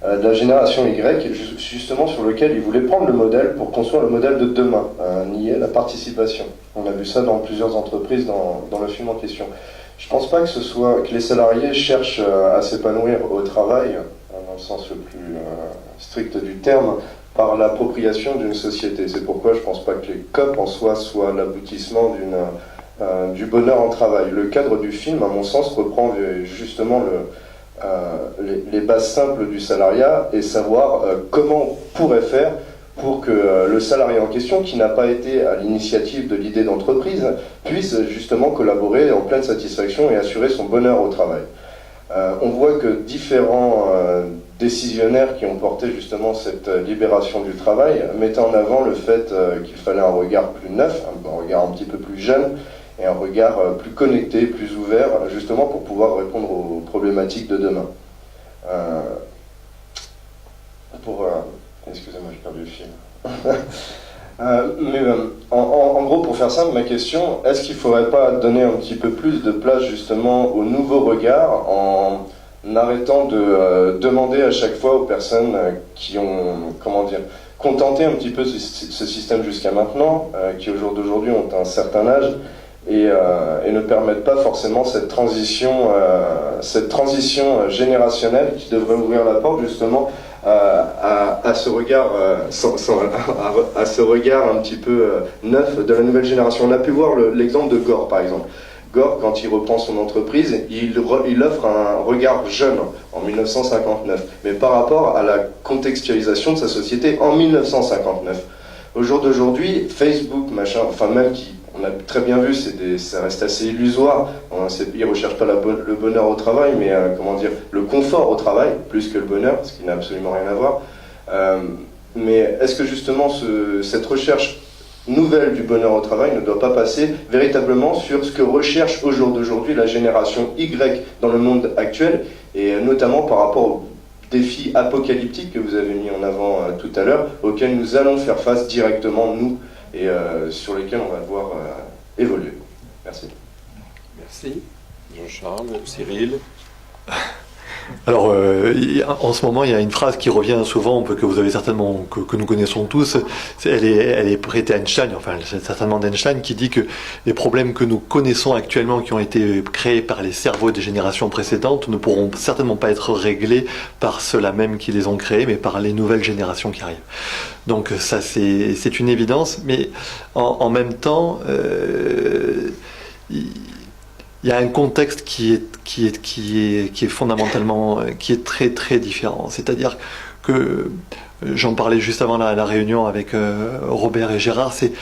De la génération Y, justement sur lequel il voulait prendre le modèle pour construire le modèle de demain, nier la participation. On a vu ça dans plusieurs entreprises dans le film en question. Je pense pas que les salariés cherchent à s'épanouir au travail, dans le sens le plus strict du terme, par l'appropriation d'une société. C'est pourquoi je pense pas que les COP en soi soient l'aboutissement du bonheur en travail. Le cadre du film, à mon sens, reprend justement les bases simples du salariat et savoir comment on pourrait faire pour que le salarié en question, qui n'a pas été à l'initiative de l'idée d'entreprise, puisse justement collaborer en pleine satisfaction et assurer son bonheur au travail. On voit que différents décisionnaires qui ont porté justement cette libération du travail mettaient en avant le fait qu'il fallait un regard plus neuf, un regard un petit peu plus jeune, et un regard plus connecté, plus ouvert, justement pour pouvoir répondre aux problématiques de demain. Excusez-moi, j'ai perdu le fil. En gros, pour faire simple, ma question, est-ce qu'il ne faudrait pas donner un petit peu plus de place justement au nouveau regard en arrêtant de demander à chaque fois aux personnes qui ont, contenté un petit peu ce système jusqu'à maintenant, qui au jour d'aujourd'hui ont un certain âge, et ne permettent pas forcément cette transition générationnelle qui devrait ouvrir la porte justement à ce regard, à ce regard un petit peu neuf de la nouvelle génération. On a pu voir l'exemple de Gore, par exemple. Gore, quand il reprend son entreprise, il offre un regard jeune en 1959, mais par rapport à la contextualisation de sa société en 1959. Au jour d'aujourd'hui, Facebook, machin, enfin même on a très bien vu, ça reste assez illusoire. Ils ne recherchent pas le bonheur au travail, mais comment dire, le confort au travail, plus que le bonheur, ce qui n'a absolument rien à voir. Mais est-ce que justement cette recherche nouvelle du bonheur au travail ne doit pas passer véritablement sur ce que recherche au jour d'aujourd'hui la génération Y dans le monde actuel, et notamment par rapport aux défis apocalyptiques que vous avez mis en avant tout à l'heure, auxquels nous allons faire face directement, nous, et sur lesquels on va devoir évoluer. Merci. Merci. Jean-Charles, Cyril. Alors, en ce moment, il y a une phrase qui revient souvent, que vous avez certainement, que nous connaissons tous. Elle est prêtée à Einstein, enfin, c'est certainement d'Einstein, qui dit que les problèmes que nous connaissons actuellement, qui ont été créés par les cerveaux des générations précédentes, ne pourront certainement pas être réglés par ceux-là même qui les ont créés, mais par les nouvelles générations qui arrivent. Donc, ça, c'est une évidence, mais en même temps, il y a un contexte qui est fondamentalement, qui est très très différent. C'est-à-dire que, j'en parlais juste avant la réunion avec Robert et Gérard, c'est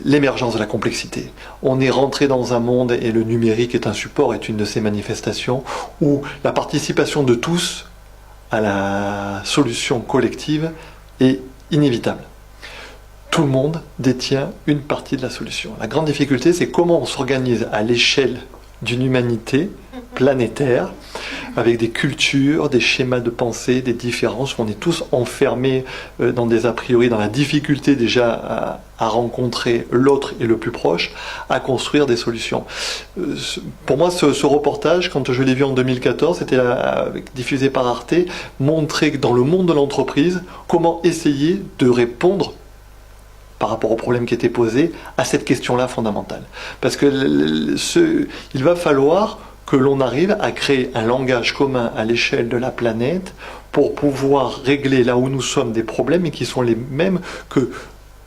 l'émergence de la complexité. On est rentré dans un monde, et le numérique est un support, est une de ces manifestations, où la participation de tous à la solution collective est inévitable. Tout le monde détient une partie de la solution. La grande difficulté, c'est comment on s'organise à l'échelle d'une humanité planétaire, avec des cultures, des schémas de pensée, des différences, où on est tous enfermés dans des a priori, dans la difficulté déjà à rencontrer l'autre et le plus proche, à construire des solutions. Pour moi, ce reportage, quand je l'ai vu en 2014, c'était diffusé par Arte, montrait que dans le monde de l'entreprise, comment essayer de répondre par rapport au problème qui était posé, à cette question-là fondamentale. Parce que il va falloir que l'on arrive à créer un langage commun à l'échelle de la planète pour pouvoir régler là où nous sommes des problèmes, et qui sont les mêmes que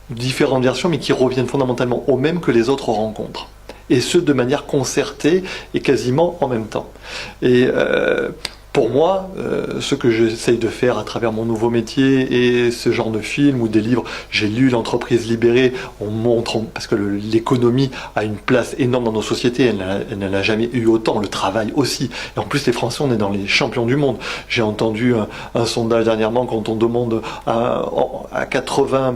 différentes versions, mais qui reviennent fondamentalement aux mêmes que les autres rencontrent. Et ce, de manière concertée et quasiment en même temps. Et pour moi, ce que j'essaye de faire à travers mon nouveau métier et ce genre de film ou des livres, j'ai lu L'entreprise libérée, on montre, parce que l'économie a une place énorme dans nos sociétés, elle n'a jamais eu autant, le travail aussi. Et en plus, les Français, on est dans les champions du monde. J'ai entendu un sondage dernièrement, quand on demande à 80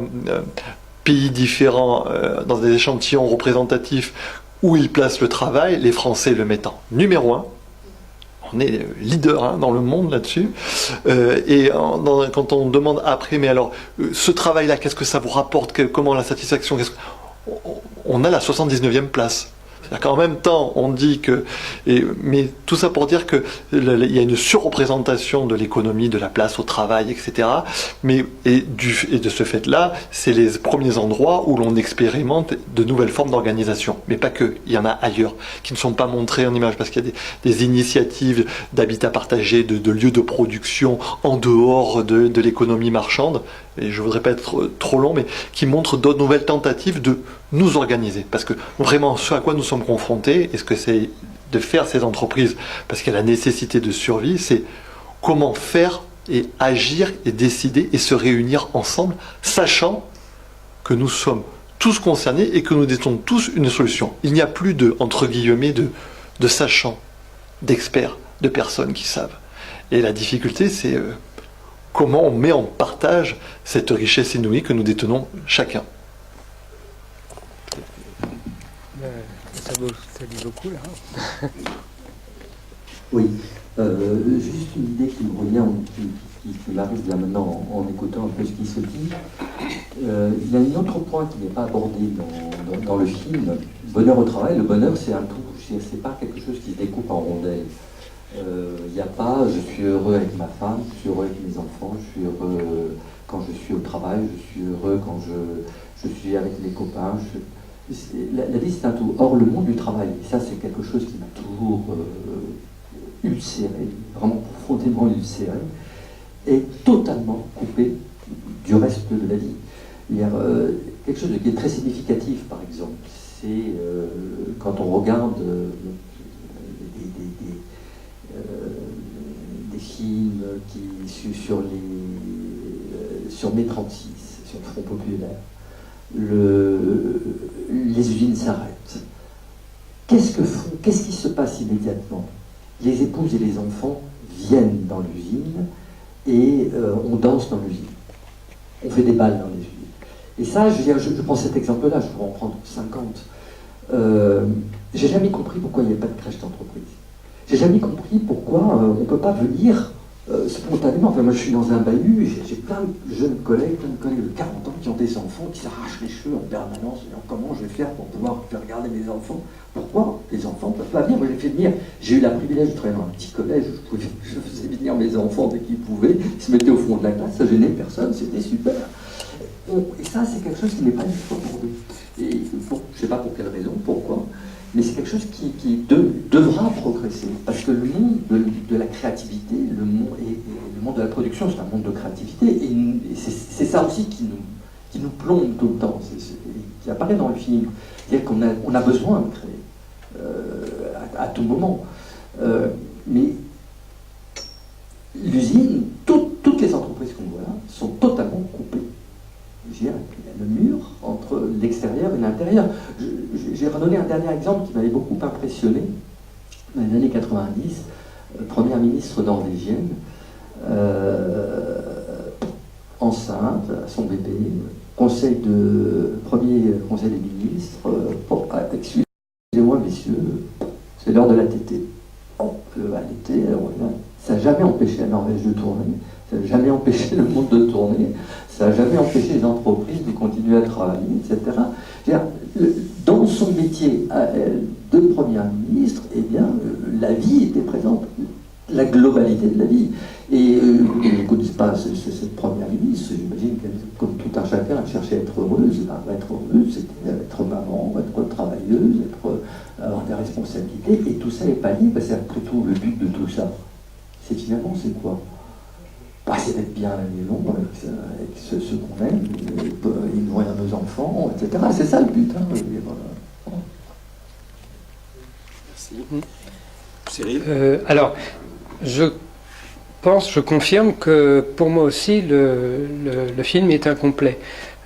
pays différents, dans des échantillons représentatifs, où ils placent le travail, les Français le mettent en numéro 1. On est leader dans le monde là-dessus. Quand on demande après, mais alors, ce travail-là, qu'est-ce que ça vous rapporte? Comment la satisfaction? On a la 79e place. C'est-à-dire qu'en même temps, on dit que... mais tout ça pour dire qu'il y a une surreprésentation de l'économie, de la place au travail, etc. Et de ce fait-là, c'est les premiers endroits où l'on expérimente de nouvelles formes d'organisation. Mais pas que, il y en a ailleurs, qui ne sont pas montrées en images, parce qu'il y a des initiatives d'habitat partagé, de lieux de production en dehors de l'économie marchande, et je ne voudrais pas être trop long, mais qui montrent d'autres nouvelles tentatives de nous organiser. Parce que vraiment, ce à quoi nous sommes confrontés, et ce que c'est de faire ces entreprises, parce qu'il y a la nécessité de survie, c'est comment faire et agir et décider et se réunir ensemble, sachant que nous sommes tous concernés et que nous détenons tous une solution. Il n'y a plus entre guillemets, de sachants, d'experts, de personnes qui savent. Et la difficulté, c'est comment on met en partage cette richesse inouïe que nous détenons chacun. Ça dit beaucoup là. Oui, juste une idée qui me revient, qui m'arrive là maintenant en écoutant un peu ce qui se dit. Il y a un autre point qui n'est pas abordé dans le film. Bonheur au travail, le bonheur c'est un tout. C'est pas quelque chose qui se découpe en rondelles. Il n'y a pas je suis heureux avec ma femme, je suis heureux avec mes enfants, je suis heureux quand je suis au travail, je suis heureux quand je suis avec les copains. La vie c'est un tout. Or le monde du travail, et ça c'est quelque chose qui m'a toujours ulcéré, vraiment profondément ulcéré, est totalement coupé du reste de la vie. Il y a quelque chose qui est très significatif, par exemple, c'est quand on regarde des films sur mai 36, sur le Front populaire, les usines s'arrêtent. Qu'est-ce qui se passe immédiatement? Les épouses et les enfants viennent dans l'usine et on danse dans l'usine. On fait des balles dans les usines. Et ça, je prends cet exemple-là, je pourrais en prendre 50. J'ai jamais compris pourquoi il n'y a pas de crèche d'entreprise. J'ai jamais compris pourquoi on ne peut pas venir spontanément. Enfin, moi, je suis dans un bahut, j'ai plein de jeunes collègues, de 40 ans qui ont des enfants, qui s'arrachent les cheveux en permanence. Comment je vais faire pour pouvoir faire garder mes enfants? Pourquoi les enfants ne peuvent pas venir? Moi, j'ai eu le privilège de travailler dans un petit collège où je faisais venir mes enfants dès qu'ils pouvaient. Ils se mettaient au fond de la classe, ça gênait personne, c'était super. Et ça, c'est quelque chose qui n'est pas du tout abordé. Et bon, je ne sais pas pour quelle raison, pourquoi, mais c'est quelque chose qui devra progresser. Parce que le monde de la créativité, le monde de la production, c'est un monde de créativité. Et c'est ça aussi qui nous plombe tout le temps, qui apparaît dans le film. C'est-à-dire qu'on a besoin de créer à tout moment. Mais l'usine, toutes les entreprises qu'on voit là, sont totalement coupées. Il y a le mur entre l'extérieur et l'intérieur. J'ai redonné un dernier exemple qui m'avait beaucoup impressionné. Dans les années 90, première ministre norvégienne, enceinte, à son bébé, premier conseil des ministres, excusez-moi messieurs, c'est l'heure de la tétée. À l'été, ça n'a jamais empêché la Norvège de tourner, ça n'a jamais empêché le monde de tourner, ça n'a jamais empêché les entreprises de continuer à travailler, etc. Dans son métier de première ministre, eh bien, la vie était présente, la globalité de la vie. Et je ne connais pas cette première ministre, j'imagine qu'elle, comme tout un chacun, elle cherchait à être heureuse. Être heureuse, c'était être maman, être travailleuse, avoir des responsabilités, et tout ça est pas lié, parce que après tout, le but de tout ça, c'est finalement, c'est quoi? C'est d'être bien à la maison, avec ceux qu'on aime, et nourrir nos enfants, etc. C'est ça le but. Merci. Cyril? Alors, je confirme que pour moi aussi, le film est incomplet.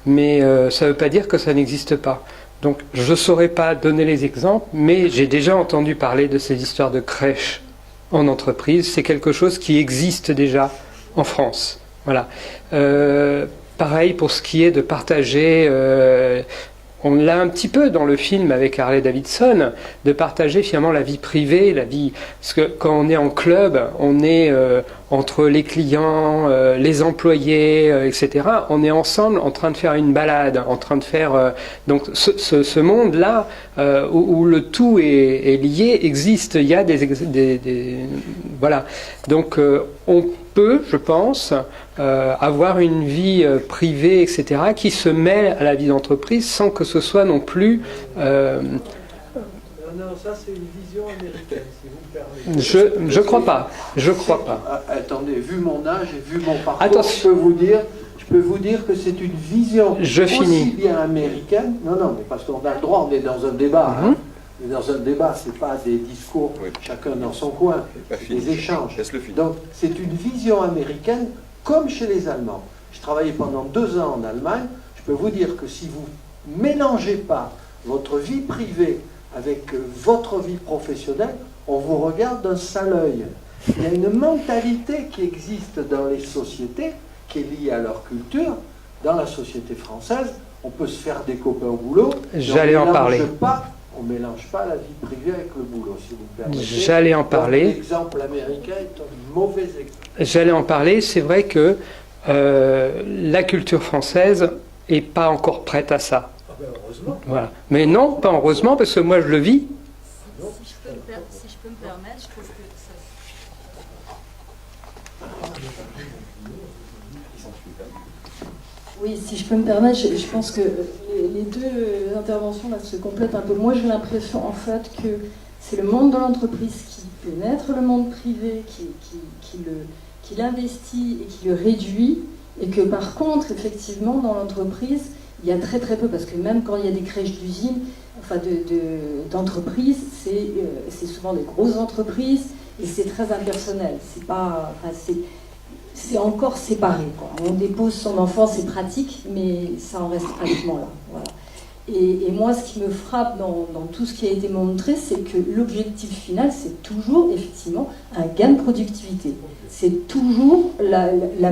Mais ça ne veut pas dire que ça n'existe pas. Donc, je ne saurais pas donner les exemples, mais j'ai déjà entendu parler de ces histoires de crèches en entreprise. C'est quelque chose qui existe déjà en France. Voilà. Pareil pour ce qui est de partager, on l'a un petit peu dans le film avec Harley Davidson, de partager finalement la vie privée, la vie... Parce que quand on est en club, on est entre les clients, les employés, etc. On est ensemble en train de faire une balade, en train de faire... donc ce monde-là, où le tout est lié, existe. Il y a des voilà. Donc on peut, je pense, avoir une vie privée, etc., qui se mêle à la vie d'entreprise sans que ce soit non plus... Non, ça c'est une vision américaine, si vous me permettez. Je crois pas. Je crois pas. Attendez, vu mon âge et vu mon parcours, je peux vous dire que c'est une vision aussi bien américaine. Non, mais parce qu'on a le droit, on est dans un débat. Hein. On est dans un débat, c'est pas des discours, chacun dans son coin, des échanges. Donc c'est une vision américaine comme chez les Allemands. J'ai travaillé pendant 2 ans en Allemagne. Je peux vous dire que si vous mélangez pas votre vie privée avec votre vie professionnelle, on vous regarde d'un sale œil. Il y a une mentalité qui existe dans les sociétés, qui est liée à leur culture. Dans la société française, on peut se faire des copains au boulot. J'allais en parler. On ne mélange pas la vie privée avec le boulot, si vous me permettez. J'allais en parler. L'exemple américain est un mauvais exemple. J'allais en parler. C'est vrai que la culture française n'est pas encore prête à ça. Heureusement. Voilà. Mais non, pas heureusement, parce que moi je le vis. Si je peux me permettre, je trouve que ça... Oui, si je peux me permettre, je pense que les deux interventions là se complètent un peu. Moi j'ai l'impression en fait que c'est le monde de l'entreprise qui pénètre le monde privé, qui qu'il investit et qu'il réduit, et que par contre, effectivement, dans l'entreprise, il y a très très peu, parce que même quand il y a des crèches d'usines, enfin d'entreprises, c'est souvent des grosses entreprises, et c'est très impersonnel. C'est encore séparé, quoi. On dépose son enfant, c'est pratique, mais ça en reste pratiquement là. Voilà. Et moi, ce qui me frappe dans tout ce qui a été montré, c'est que l'objectif final, c'est toujours effectivement un gain de productivité. C'est toujours le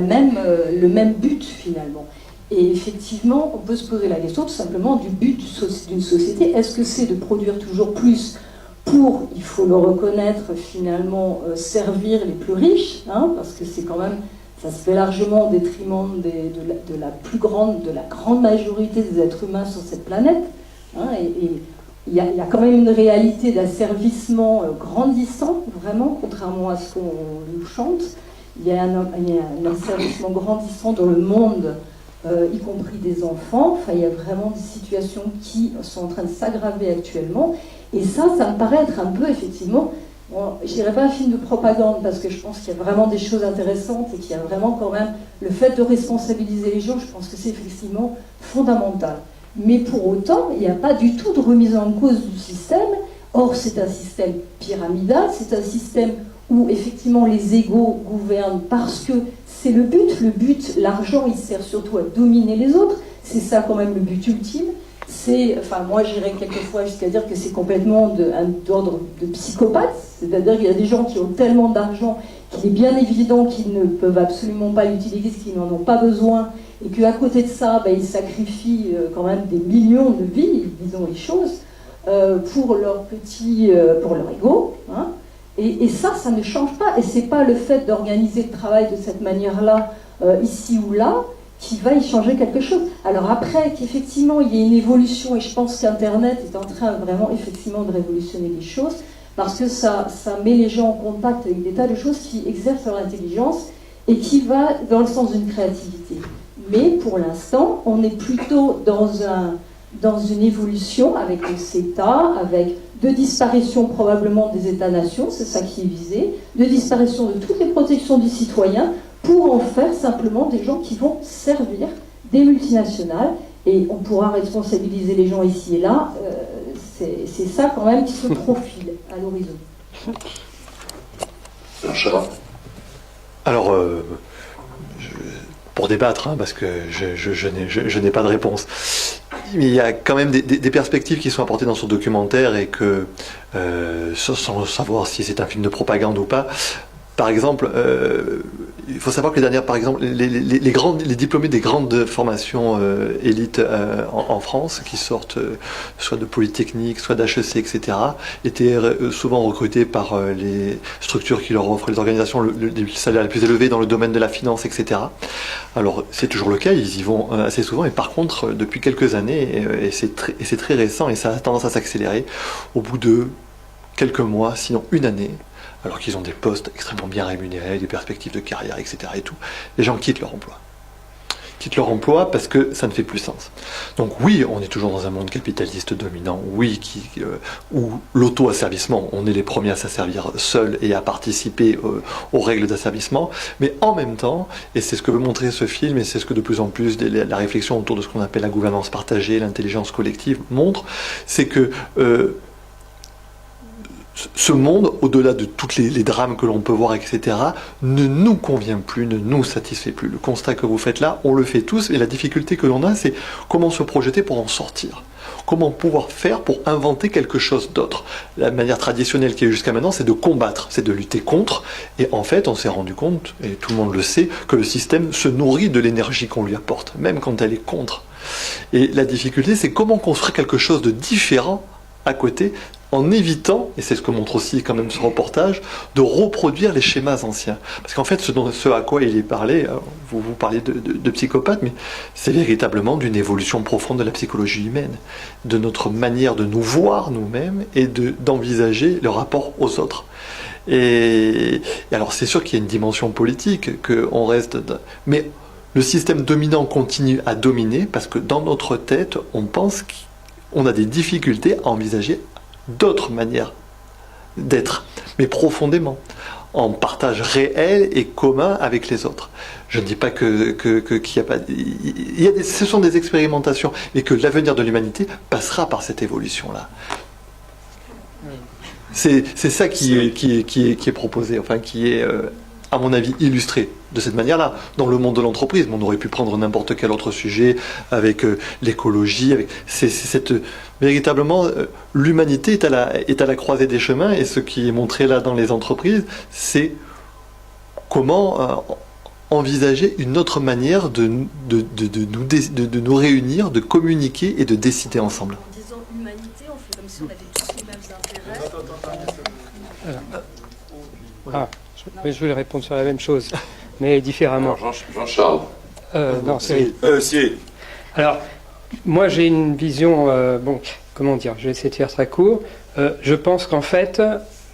même but finalement. Et effectivement, on peut se poser la question tout simplement du but d'une société. Est-ce que c'est de produire toujours plus pour, il faut le reconnaître finalement, servir les plus riches, hein, parce que c'est quand même, ça se fait largement au détriment de la grande majorité des êtres humains sur cette planète, hein, et il y a quand même une réalité d'asservissement grandissant, vraiment, contrairement à ce qu'on nous chante. Il y a un asservissement grandissant dans le monde, y compris des enfants. Enfin, il y a vraiment des situations qui sont en train de s'aggraver actuellement. Et ça me paraît être un peu, effectivement, bon, je dirais pas un film de propagande, parce que je pense qu'il y a vraiment des choses intéressantes et qu'il y a vraiment quand même le fait de responsabiliser les gens, je pense que c'est effectivement fondamental. Mais pour autant, il n'y a pas du tout de remise en cause du système. Or, c'est un système pyramidal, c'est un système où effectivement les égos gouvernent parce que c'est le but, l'argent il sert surtout à dominer les autres, c'est ça quand même le but ultime. Moi j'irais quelquefois jusqu'à dire que c'est complètement d'ordre de psychopathe, c'est-à-dire qu'il y a des gens qui ont tellement d'argent qu'il est bien évident qu'ils ne peuvent absolument pas l'utiliser, qu'ils n'en ont pas besoin, et qu'à côté de ça, ils sacrifient quand même des millions de vies, disons les choses, pour leur ego, hein. Et ça ne change pas, et c'est pas le fait d'organiser le travail de cette manière-là, ici ou là, qui va y changer quelque chose. Alors après, qu'effectivement il y ait une évolution, et je pense qu'Internet est en train vraiment effectivement de révolutionner les choses, parce que ça met les gens en contact avec des tas de choses qui exercent leur intelligence et qui va dans le sens d'une créativité. Mais pour l'instant, on est plutôt dans une évolution avec le CETA, avec de disparition probablement des États-nations, c'est ça qui est visé, de disparition de toutes les protections du citoyen, pour en faire simplement des gens qui vont servir des multinationales, et on pourra responsabiliser les gens ici et là, c'est ça quand même qui se profile à l'horizon. Alors, pour débattre, hein, parce que je n'ai pas de réponse, il y a quand même des perspectives qui sont apportées dans ce documentaire, et que, sans savoir si c'est un film de propagande ou pas, par exemple, il faut savoir que les diplômés des grandes formations élites en France, qui sortent soit de Polytechnique, soit d'HEC, etc., étaient souvent recrutés par les structures qui leur offrent, les organisations, les salaires les plus élevés dans le domaine de la finance, etc. Alors, c'est toujours le cas, ils y vont assez souvent, et par contre, depuis quelques années, et c'est très récent, et ça a tendance à s'accélérer, au bout de quelques mois, sinon une année, alors qu'ils ont des postes extrêmement bien rémunérés, des perspectives de carrière, etc. et tout, les gens quittent leur emploi. Quittent leur emploi parce que ça ne fait plus sens. Donc oui, on est toujours dans un monde capitaliste dominant, oui, où l'auto-asservissement, on est les premiers à s'asservir seuls et à participer aux règles d'asservissement, mais en même temps, et c'est ce que veut montrer ce film, et c'est ce que de plus en plus la réflexion autour de ce qu'on appelle la gouvernance partagée, l'intelligence collective montre, c'est que ce monde, au-delà de tous les drames que l'on peut voir, etc., ne nous convient plus, ne nous satisfait plus. Le constat que vous faites là, on le fait tous, et la difficulté que l'on a, c'est comment se projeter pour en sortir. Comment pouvoir faire pour inventer quelque chose d'autre. La manière traditionnelle qui est jusqu'à maintenant, c'est de combattre, c'est de lutter contre, et en fait, on s'est rendu compte, et tout le monde le sait, que le système se nourrit de l'énergie qu'on lui apporte, même quand elle est contre. Et la difficulté, c'est comment construire quelque chose de différent à côté, en évitant, et c'est ce que montre aussi quand même ce reportage, de reproduire les schémas anciens. Parce qu'en fait, ce à quoi il est parlé, vous parlez de psychopathe, mais c'est véritablement d'une évolution profonde de la psychologie humaine, de notre manière de nous voir nous-mêmes et d'envisager le rapport aux autres. Et alors c'est sûr qu'il y a une dimension politique, qu'on reste... Mais le système dominant continue à dominer, parce que dans notre tête, on pense qu'on a des difficultés à envisager d'autres manières d'être, mais profondément. en partage réel et commun avec les autres. Je ne dis pas qu'il y a pas, ce sont des expérimentations, mais que l'avenir de l'humanité passera par cette évolution-là. C'est ça qui est proposé, enfin qui est, à mon avis, illustré de cette manière-là. Dans le monde de l'entreprise, on aurait pu prendre n'importe quel autre sujet avec l'écologie. Véritablement, l'humanité est à la croisée des chemins, et ce qui est montré là dans les entreprises, c'est comment envisager une autre manière de nous réunir, de communiquer et de décider ensemble. En disant humanité, on fait comme si on avait tous les mêmes intérêts. Je voulais répondre sur la même chose, mais différemment. Alors, Jean-Charles. Non, Cyril. Cyril. Alors, moi j'ai une vision, comment dire, je vais essayer de faire très court. Je pense qu'en fait,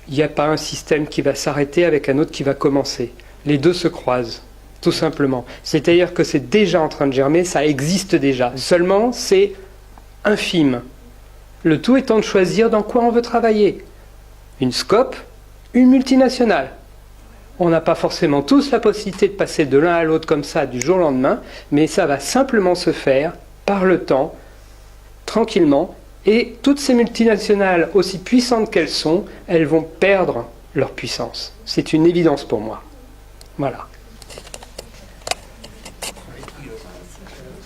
il n'y a pas un système qui va s'arrêter avec un autre qui va commencer. Les deux se croisent, tout simplement. C'est-à-dire que c'est déjà en train de germer, ça existe déjà. Seulement, c'est infime. Le tout étant de choisir dans quoi on veut travailler. Une scope, une multinationale. On n'a pas forcément tous la possibilité de passer de l'un à l'autre comme ça du jour au lendemain, mais ça va simplement se faire par le temps, tranquillement, et toutes ces multinationales, aussi puissantes qu'elles sont, elles vont perdre leur puissance. C'est une évidence pour moi. Voilà.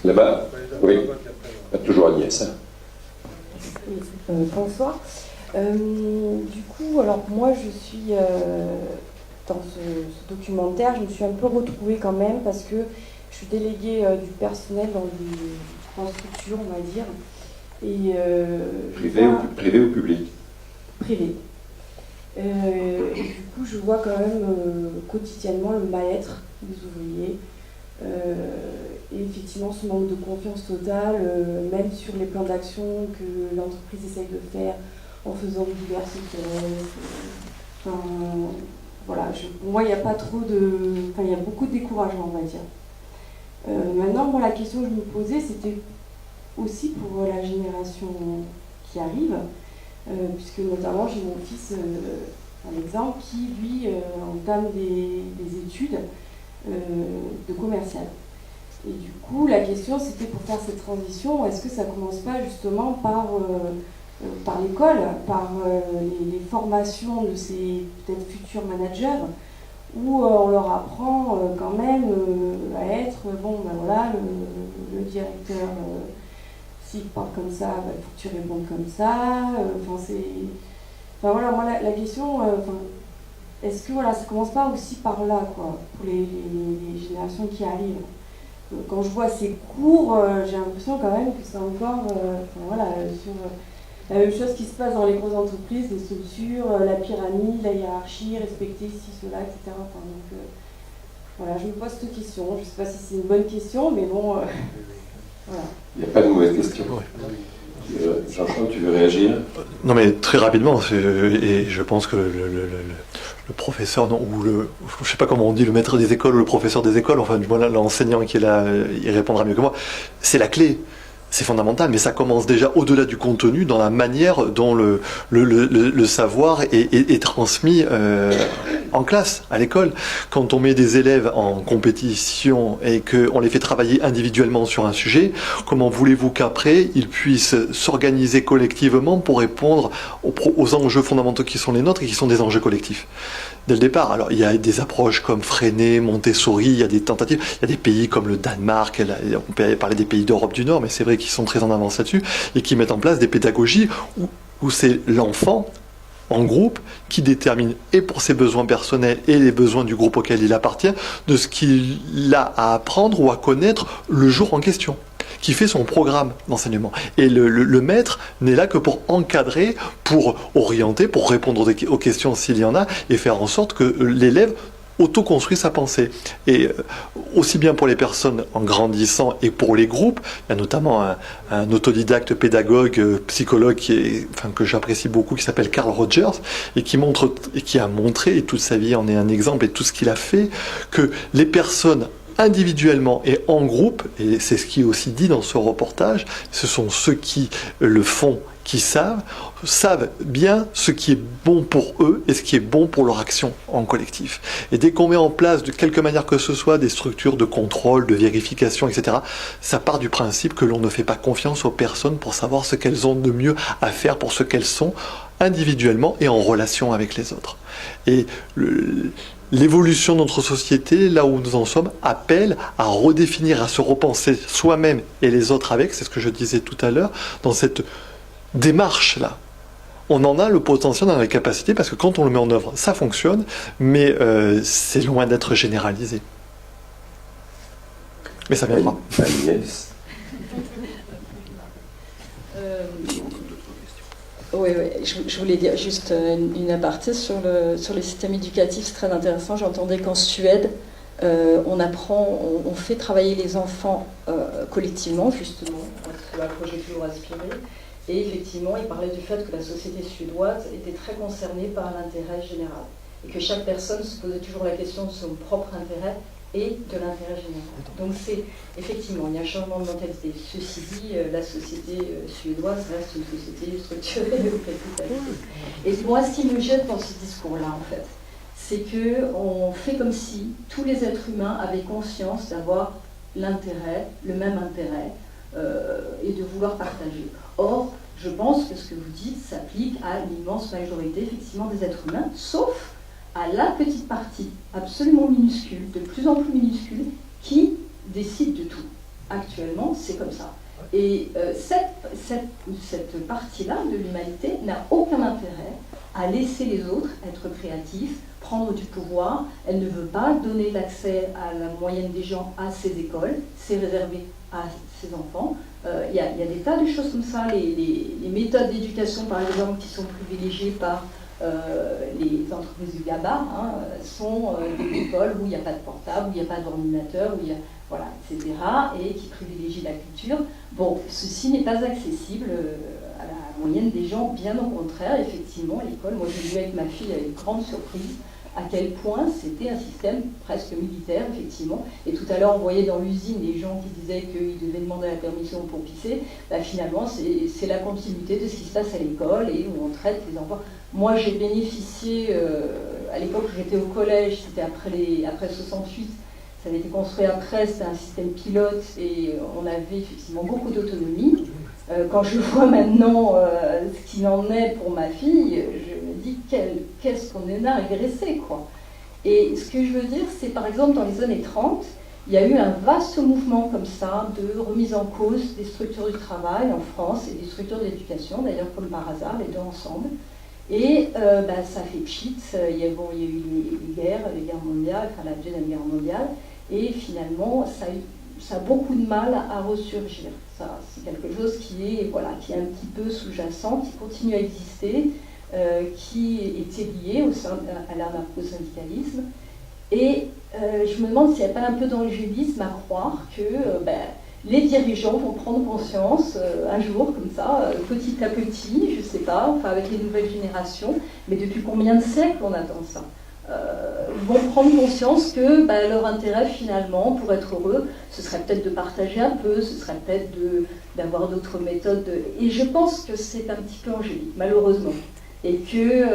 Là-bas, oui. Toujours Agnès. Bonsoir. Du coup, alors moi je suis dans ce documentaire, je me suis un peu retrouvée quand même parce que je suis déléguée du personnel dans des grandes structures, on va dire. Et, privé ou public? Privé. Et du coup, je vois quand même quotidiennement le mal-être des ouvriers. Et effectivement, ce manque de confiance totale, même sur les plans d'action que l'entreprise essaye de faire en faisant diverses tests. Voilà, pour moi, il n'y a pas trop de... Enfin, il y a beaucoup de découragement, on va dire. Maintenant, bon, la question que je me posais, c'était aussi pour la génération qui arrive, puisque notamment, j'ai mon fils, un exemple, qui, lui, entame des études de commercial. Et du coup, la question, c'était pour faire cette transition, est-ce que ça ne commence pas justement par l'école, par les formations de ces peut-être futurs managers, où on leur apprend quand même à être, le directeur, s'il parle comme ça, il faut que tu répondes comme ça. Voilà, moi la question, est-ce que ça commence pas aussi par là, quoi, pour les générations qui arrivent? Quand je vois ces cours, j'ai l'impression quand même que c'est encore sur la même chose qui se passe dans les grosses entreprises, les structures, la pyramide, la hiérarchie, respecter ci, cela, etc. Voilà, je me pose cette question. Je ne sais pas si c'est une bonne question, mais bon, voilà. Il n'y a pas de mauvaise question. Jean-Charles, tu veux réagir? Non, mais très rapidement, et je pense que le professeur, je ne sais pas comment on dit, le maître des écoles ou le professeur des écoles, enfin, voilà, l'enseignant qui est là, il répondra mieux que moi, c'est la clé. C'est fondamental, mais ça commence déjà au-delà du contenu, dans la manière dont le savoir est transmis en classe, à l'école. Quand on met des élèves en compétition et qu'on les fait travailler individuellement sur un sujet, comment voulez-vous qu'après, ils puissent s'organiser collectivement pour répondre aux enjeux fondamentaux qui sont les nôtres et qui sont des enjeux collectifs? Dès le départ. Alors, il y a des approches comme Freinet, Montessori, il y a des tentatives. Il y a des pays comme le Danemark, on peut parler des pays d'Europe du Nord, mais c'est vrai qu'ils sont très en avance là-dessus, et qui mettent en place des pédagogies où c'est l'enfant, en groupe, qui détermine, et pour ses besoins personnels et les besoins du groupe auquel il appartient, de ce qu'il a à apprendre ou à connaître le jour en question, qui fait son programme d'enseignement. Et le maître n'est là que pour encadrer, pour orienter, pour répondre aux questions s'il y en a, et faire en sorte que l'élève auto-construit sa pensée. Et aussi bien pour les personnes en grandissant et pour les groupes, il y a notamment un autodidacte pédagogue, psychologue que j'apprécie beaucoup, qui s'appelle Carl Rogers, et qui a montré, et toute sa vie en est un exemple, et tout ce qu'il a fait, que les personnes individuellement et en groupe, et c'est ce qui est aussi dit dans ce reportage, ce sont ceux qui le font qui savent bien ce qui est bon pour eux et ce qui est bon pour leur action en collectif. Et dès qu'on met en place, de quelque manière que ce soit, des structures de contrôle, de vérification, etc., ça part du principe que l'on ne fait pas confiance aux personnes pour savoir ce qu'elles ont de mieux à faire pour ce qu'elles sont, individuellement et en relation avec les autres. Et l'évolution de notre société, là où nous en sommes, appelle à redéfinir, à se repenser soi-même et les autres avec, c'est ce que je disais tout à l'heure, dans cette démarche-là. On en a le potentiel, on a la capacité, parce que quand on le met en œuvre, ça fonctionne, mais c'est loin d'être généralisé. Mais ça viendra. Agnès. Oui, je voulais dire juste une aparté sur les systèmes éducatifs, c'est très intéressant. J'entendais qu'en Suède, on fait travailler les enfants collectivement, justement, sur un projet toujours aspiré. Et effectivement, il parlait du fait que la société suédoise était très concernée par l'intérêt général. Et que chaque personne se posait toujours la question de son propre intérêt et de l'intérêt général. Donc c'est, effectivement, il y a un changement de mentalité. Ceci dit, la société suédoise reste une société structurée au capitalisme. Et moi, ce qui me jette dans ce discours-là, en fait, c'est qu'on fait comme si tous les êtres humains avaient conscience d'avoir l'intérêt, le même intérêt, et de vouloir partager. Or, je pense que ce que vous dites s'applique à l'immense majorité, effectivement, des êtres humains, sauf à la petite partie absolument minuscule, de plus en plus minuscule, qui décide de tout. Actuellement, c'est comme ça. Et cette partie-là de l'humanité n'a aucun intérêt à laisser les autres être créatifs, prendre du pouvoir. Elle ne veut pas donner l'accès à la moyenne des gens à ses écoles, c'est réservé à ses enfants. Il y a des tas de choses comme ça. Les méthodes d'éducation, par exemple, qui sont privilégiées par les entreprises du GABA, sont des écoles où il n'y a pas de portable, où il n'y a pas d'ordinateur, où il y a, voilà, etc., et qui privilégient la culture. Bon, ceci n'est pas accessible à la moyenne des gens, bien au contraire, effectivement, l'école, moi j'ai vu avec ma fille avec grande surprise à quel point c'était un système presque militaire, effectivement. Et tout à l'heure, on voyait dans l'usine les gens qui disaient qu'ils devaient demander la permission pour pisser. Bah, finalement, c'est la continuité de ce qui se passe à l'école et où on traite les enfants. Moi, j'ai bénéficié, à l'époque où j'étais au collège, c'était après 68, ça avait été construit après, c'était un système pilote et on avait effectivement beaucoup d'autonomie. Quand je vois maintenant ce qu'il en est pour ma fille, je me dis qu'est-ce qu'on en a régressé, quoi. Et ce que je veux dire, c'est par exemple dans les années 30, il y a eu un vaste mouvement comme ça de remise en cause des structures du travail en France et des structures d'éducation, d'ailleurs comme par hasard, les deux ensemble. Et ça fait pchit, il y a eu les guerres mondiales, enfin la deuxième guerre mondiale, et finalement ça a beaucoup de mal à ressurgir. Ça, c'est quelque chose qui est un petit peu sous-jacent, qui continue à exister, qui était lié à l'anarcho-syndicalisme. Et je me demande s'il n'y a pas un peu d'angélisme à croire que les dirigeants vont prendre conscience un jour, comme ça, petit à petit, je ne sais pas, enfin avec les nouvelles générations, mais depuis combien de siècles on attend ça, vont prendre conscience que leur intérêt finalement, pour être heureux, ce serait peut-être de partager un peu, ce serait peut-être d'avoir d'autres méthodes. Et je pense que c'est un petit peu angélique, malheureusement. Et que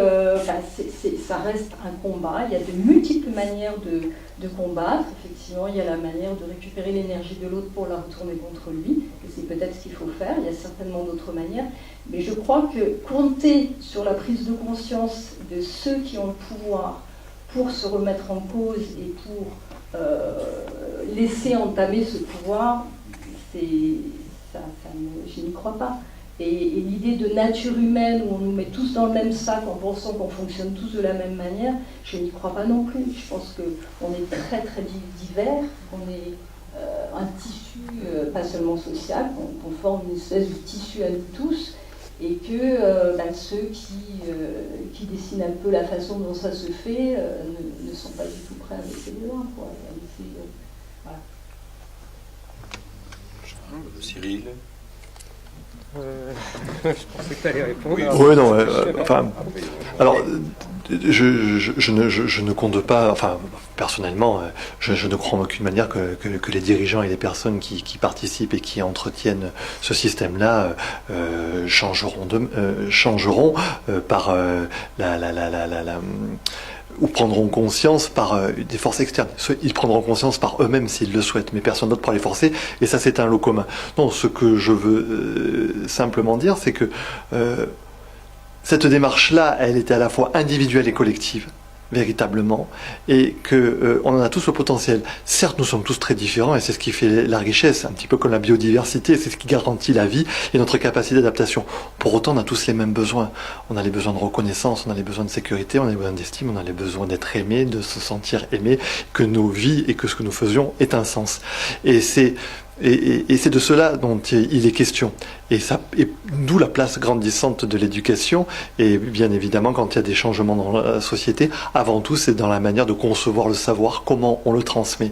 ça reste un combat. Il y a de multiples manières de combattre. Effectivement, il y a la manière de récupérer l'énergie de l'autre pour la retourner contre lui. Et c'est peut-être ce qu'il faut faire. Il y a certainement d'autres manières. Mais je crois que compter sur la prise de conscience de ceux qui ont le pouvoir pour se remettre en cause et pour laisser entamer ce pouvoir, je n'y crois pas. Et l'idée de nature humaine où on nous met tous dans le même sac en pensant qu'on fonctionne tous de la même manière, je n'y crois pas non plus. Je pense qu'on est très très divers, qu'on est un tissu, pas seulement social, qu'on forme une espèce de tissu à nous tous, et que ceux qui dessinent un peu la façon dont ça se fait ne sont pas du tout prêts à laisser les loin. Voilà. Cyril. Je pensais que tu allais répondre. Oui, non, alors, je ne compte pas, enfin, personnellement, je ne crois en aucune manière que les dirigeants et les personnes qui participent et qui entretiennent ce système-là changeront par ou prendront conscience par des forces externes. Ils prendront conscience par eux-mêmes s'ils le souhaitent, mais personne d'autre pourra les forcer, et ça c'est un lot commun. Non, ce que je veux simplement dire, c'est que cette démarche-là, elle était à la fois individuelle et collective, véritablement, et on en a tous le potentiel. Certes, nous sommes tous très différents, et c'est ce qui fait la richesse, un petit peu comme la biodiversité, c'est ce qui garantit la vie et notre capacité d'adaptation. Pour autant, on a tous les mêmes besoins. On a les besoins de reconnaissance, on a les besoins de sécurité, on a les besoins d'estime, on a les besoins d'être aimé, de se sentir aimé, que nos vies et que ce que nous faisions ait un sens. Et c'est de cela dont il est question. Et d'où la place grandissante de l'éducation. Et bien évidemment, quand il y a des changements dans la société, avant tout, c'est dans la manière de concevoir le savoir, comment on le transmet.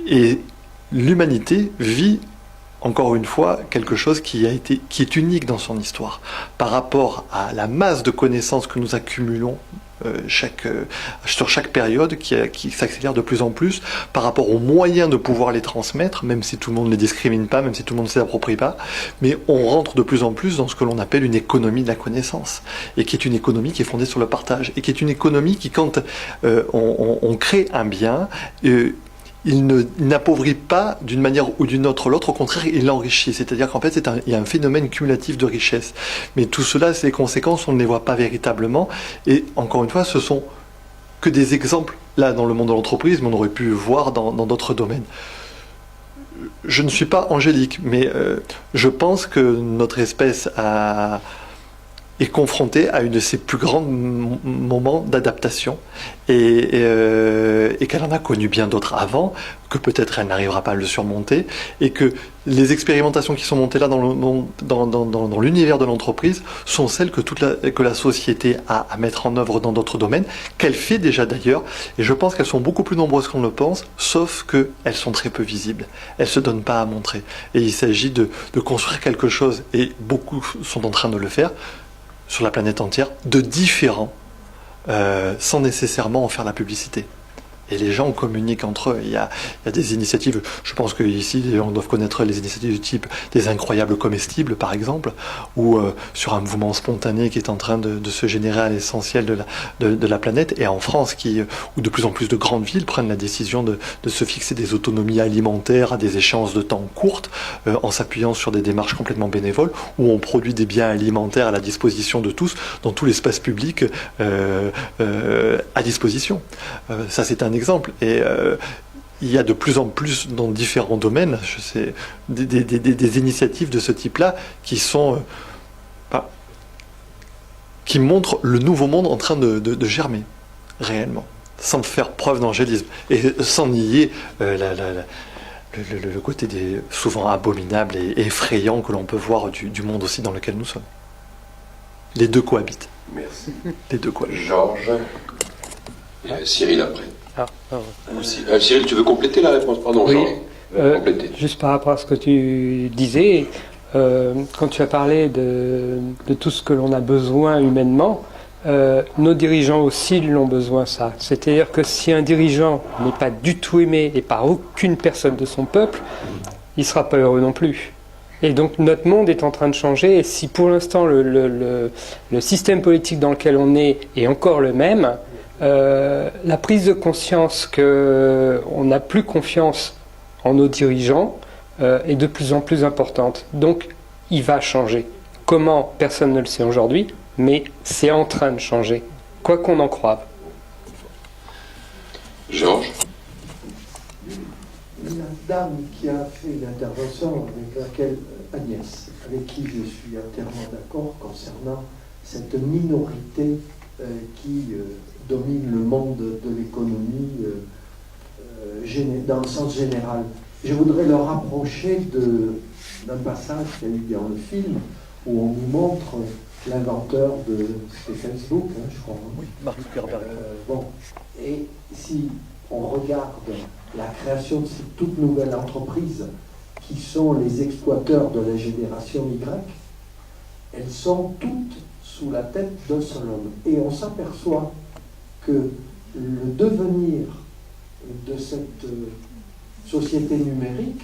Et l'humanité vit, encore une fois, quelque chose qui est unique dans son histoire. Par rapport à la masse de connaissances que nous accumulons sur chaque période, qui s'accélère de plus en plus, par rapport aux moyens de pouvoir les transmettre, même si tout le monde ne les discrimine pas, même si tout le monde ne s'approprie pas, mais on rentre de plus en plus dans ce que l'on appelle une économie de la connaissance, et qui est une économie qui est fondée sur le partage, et qui est une économie qui, quand on crée un bien, il n'appauvrit pas d'une manière ou d'une autre l'autre, au contraire, il l'enrichit. C'est-à-dire qu'en fait, il y a un phénomène cumulatif de richesse. Mais tout cela, ces conséquences, on ne les voit pas véritablement. Et encore une fois, ce sont que des exemples, là, dans le monde de l'entreprise, mais on aurait pu voir dans d'autres domaines. Je ne suis pas angélique, mais je pense que notre espèce est confrontée à une de ses plus grands moments d'adaptation et qu'elle en a connu bien d'autres avant, que peut-être elle n'arrivera pas à le surmonter, et que les expérimentations qui sont montées là dans l'univers de l'entreprise sont celles que la société a à mettre en œuvre dans d'autres domaines, qu'elle fait déjà d'ailleurs, et je pense qu'elles sont beaucoup plus nombreuses qu'on le pense, sauf qu'elles sont très peu visibles. Elles ne se donnent pas à montrer. Et il s'agit de construire quelque chose, et beaucoup sont en train de le faire, sur la planète entière, de différents, sans nécessairement en faire la publicité. Et les gens communiquent entre eux. Il y a des initiatives, je pense qu'ici, les gens doivent connaître les initiatives du type des incroyables comestibles, par exemple, ou sur un mouvement spontané qui est en train de se générer à l'essentiel de la planète. Et en France, où de plus en plus de grandes villes prennent la décision de se fixer des autonomies alimentaires à des échéances de temps courtes, en s'appuyant sur des démarches complètement bénévoles, où on produit des biens alimentaires à la disposition de tous, dans tout l'espace public à disposition. Ça, c'est un exemple. Et il y a de plus en plus dans différents domaines, je sais, des initiatives de ce type-là qui qui montrent le nouveau monde en train de germer, réellement, sans faire preuve d'angélisme et sans nier le côté souvent abominable et effrayant que l'on peut voir du monde aussi dans lequel nous sommes. Les deux cohabitent. Merci. Les deux cohabitent. Georges et Cyril après. Cyril, tu veux compléter la réponse? Pardon, oui, compléter. Juste par rapport à ce que tu disais, quand tu as parlé de tout ce que l'on a besoin humainement, nos dirigeants aussi l'ont besoin, ça. C'est-à-dire que si un dirigeant n'est pas du tout aimé et par aucune personne de son peuple, il ne sera pas heureux non plus. Et donc notre monde est en train de changer, et si pour l'instant le système politique dans lequel on est encore le même, la prise de conscience qu'on n'a plus confiance en nos dirigeants est de plus en plus importante. Donc il va changer. Comment? Personne ne le sait aujourd'hui, mais c'est en train de changer, quoi qu'on en croive. Georges? La dame qui a fait l'intervention avec laquelle Agnès, avec qui je suis entièrement d'accord concernant cette minorité qui domine le monde de l'économie dans le sens général. Je voudrais le rapprocher d'un passage qu'il y a eu dans le film où on nous montre l'inventeur de Facebook, je crois. Oui, Mark Zuckerberg. Bon, et si on regarde la création de cette toute nouvelle entreprise qui sont les exploiteurs de la génération Y, elles sont toutes sous la tête d'un seul homme. Et on s'aperçoit que le devenir de cette société numérique,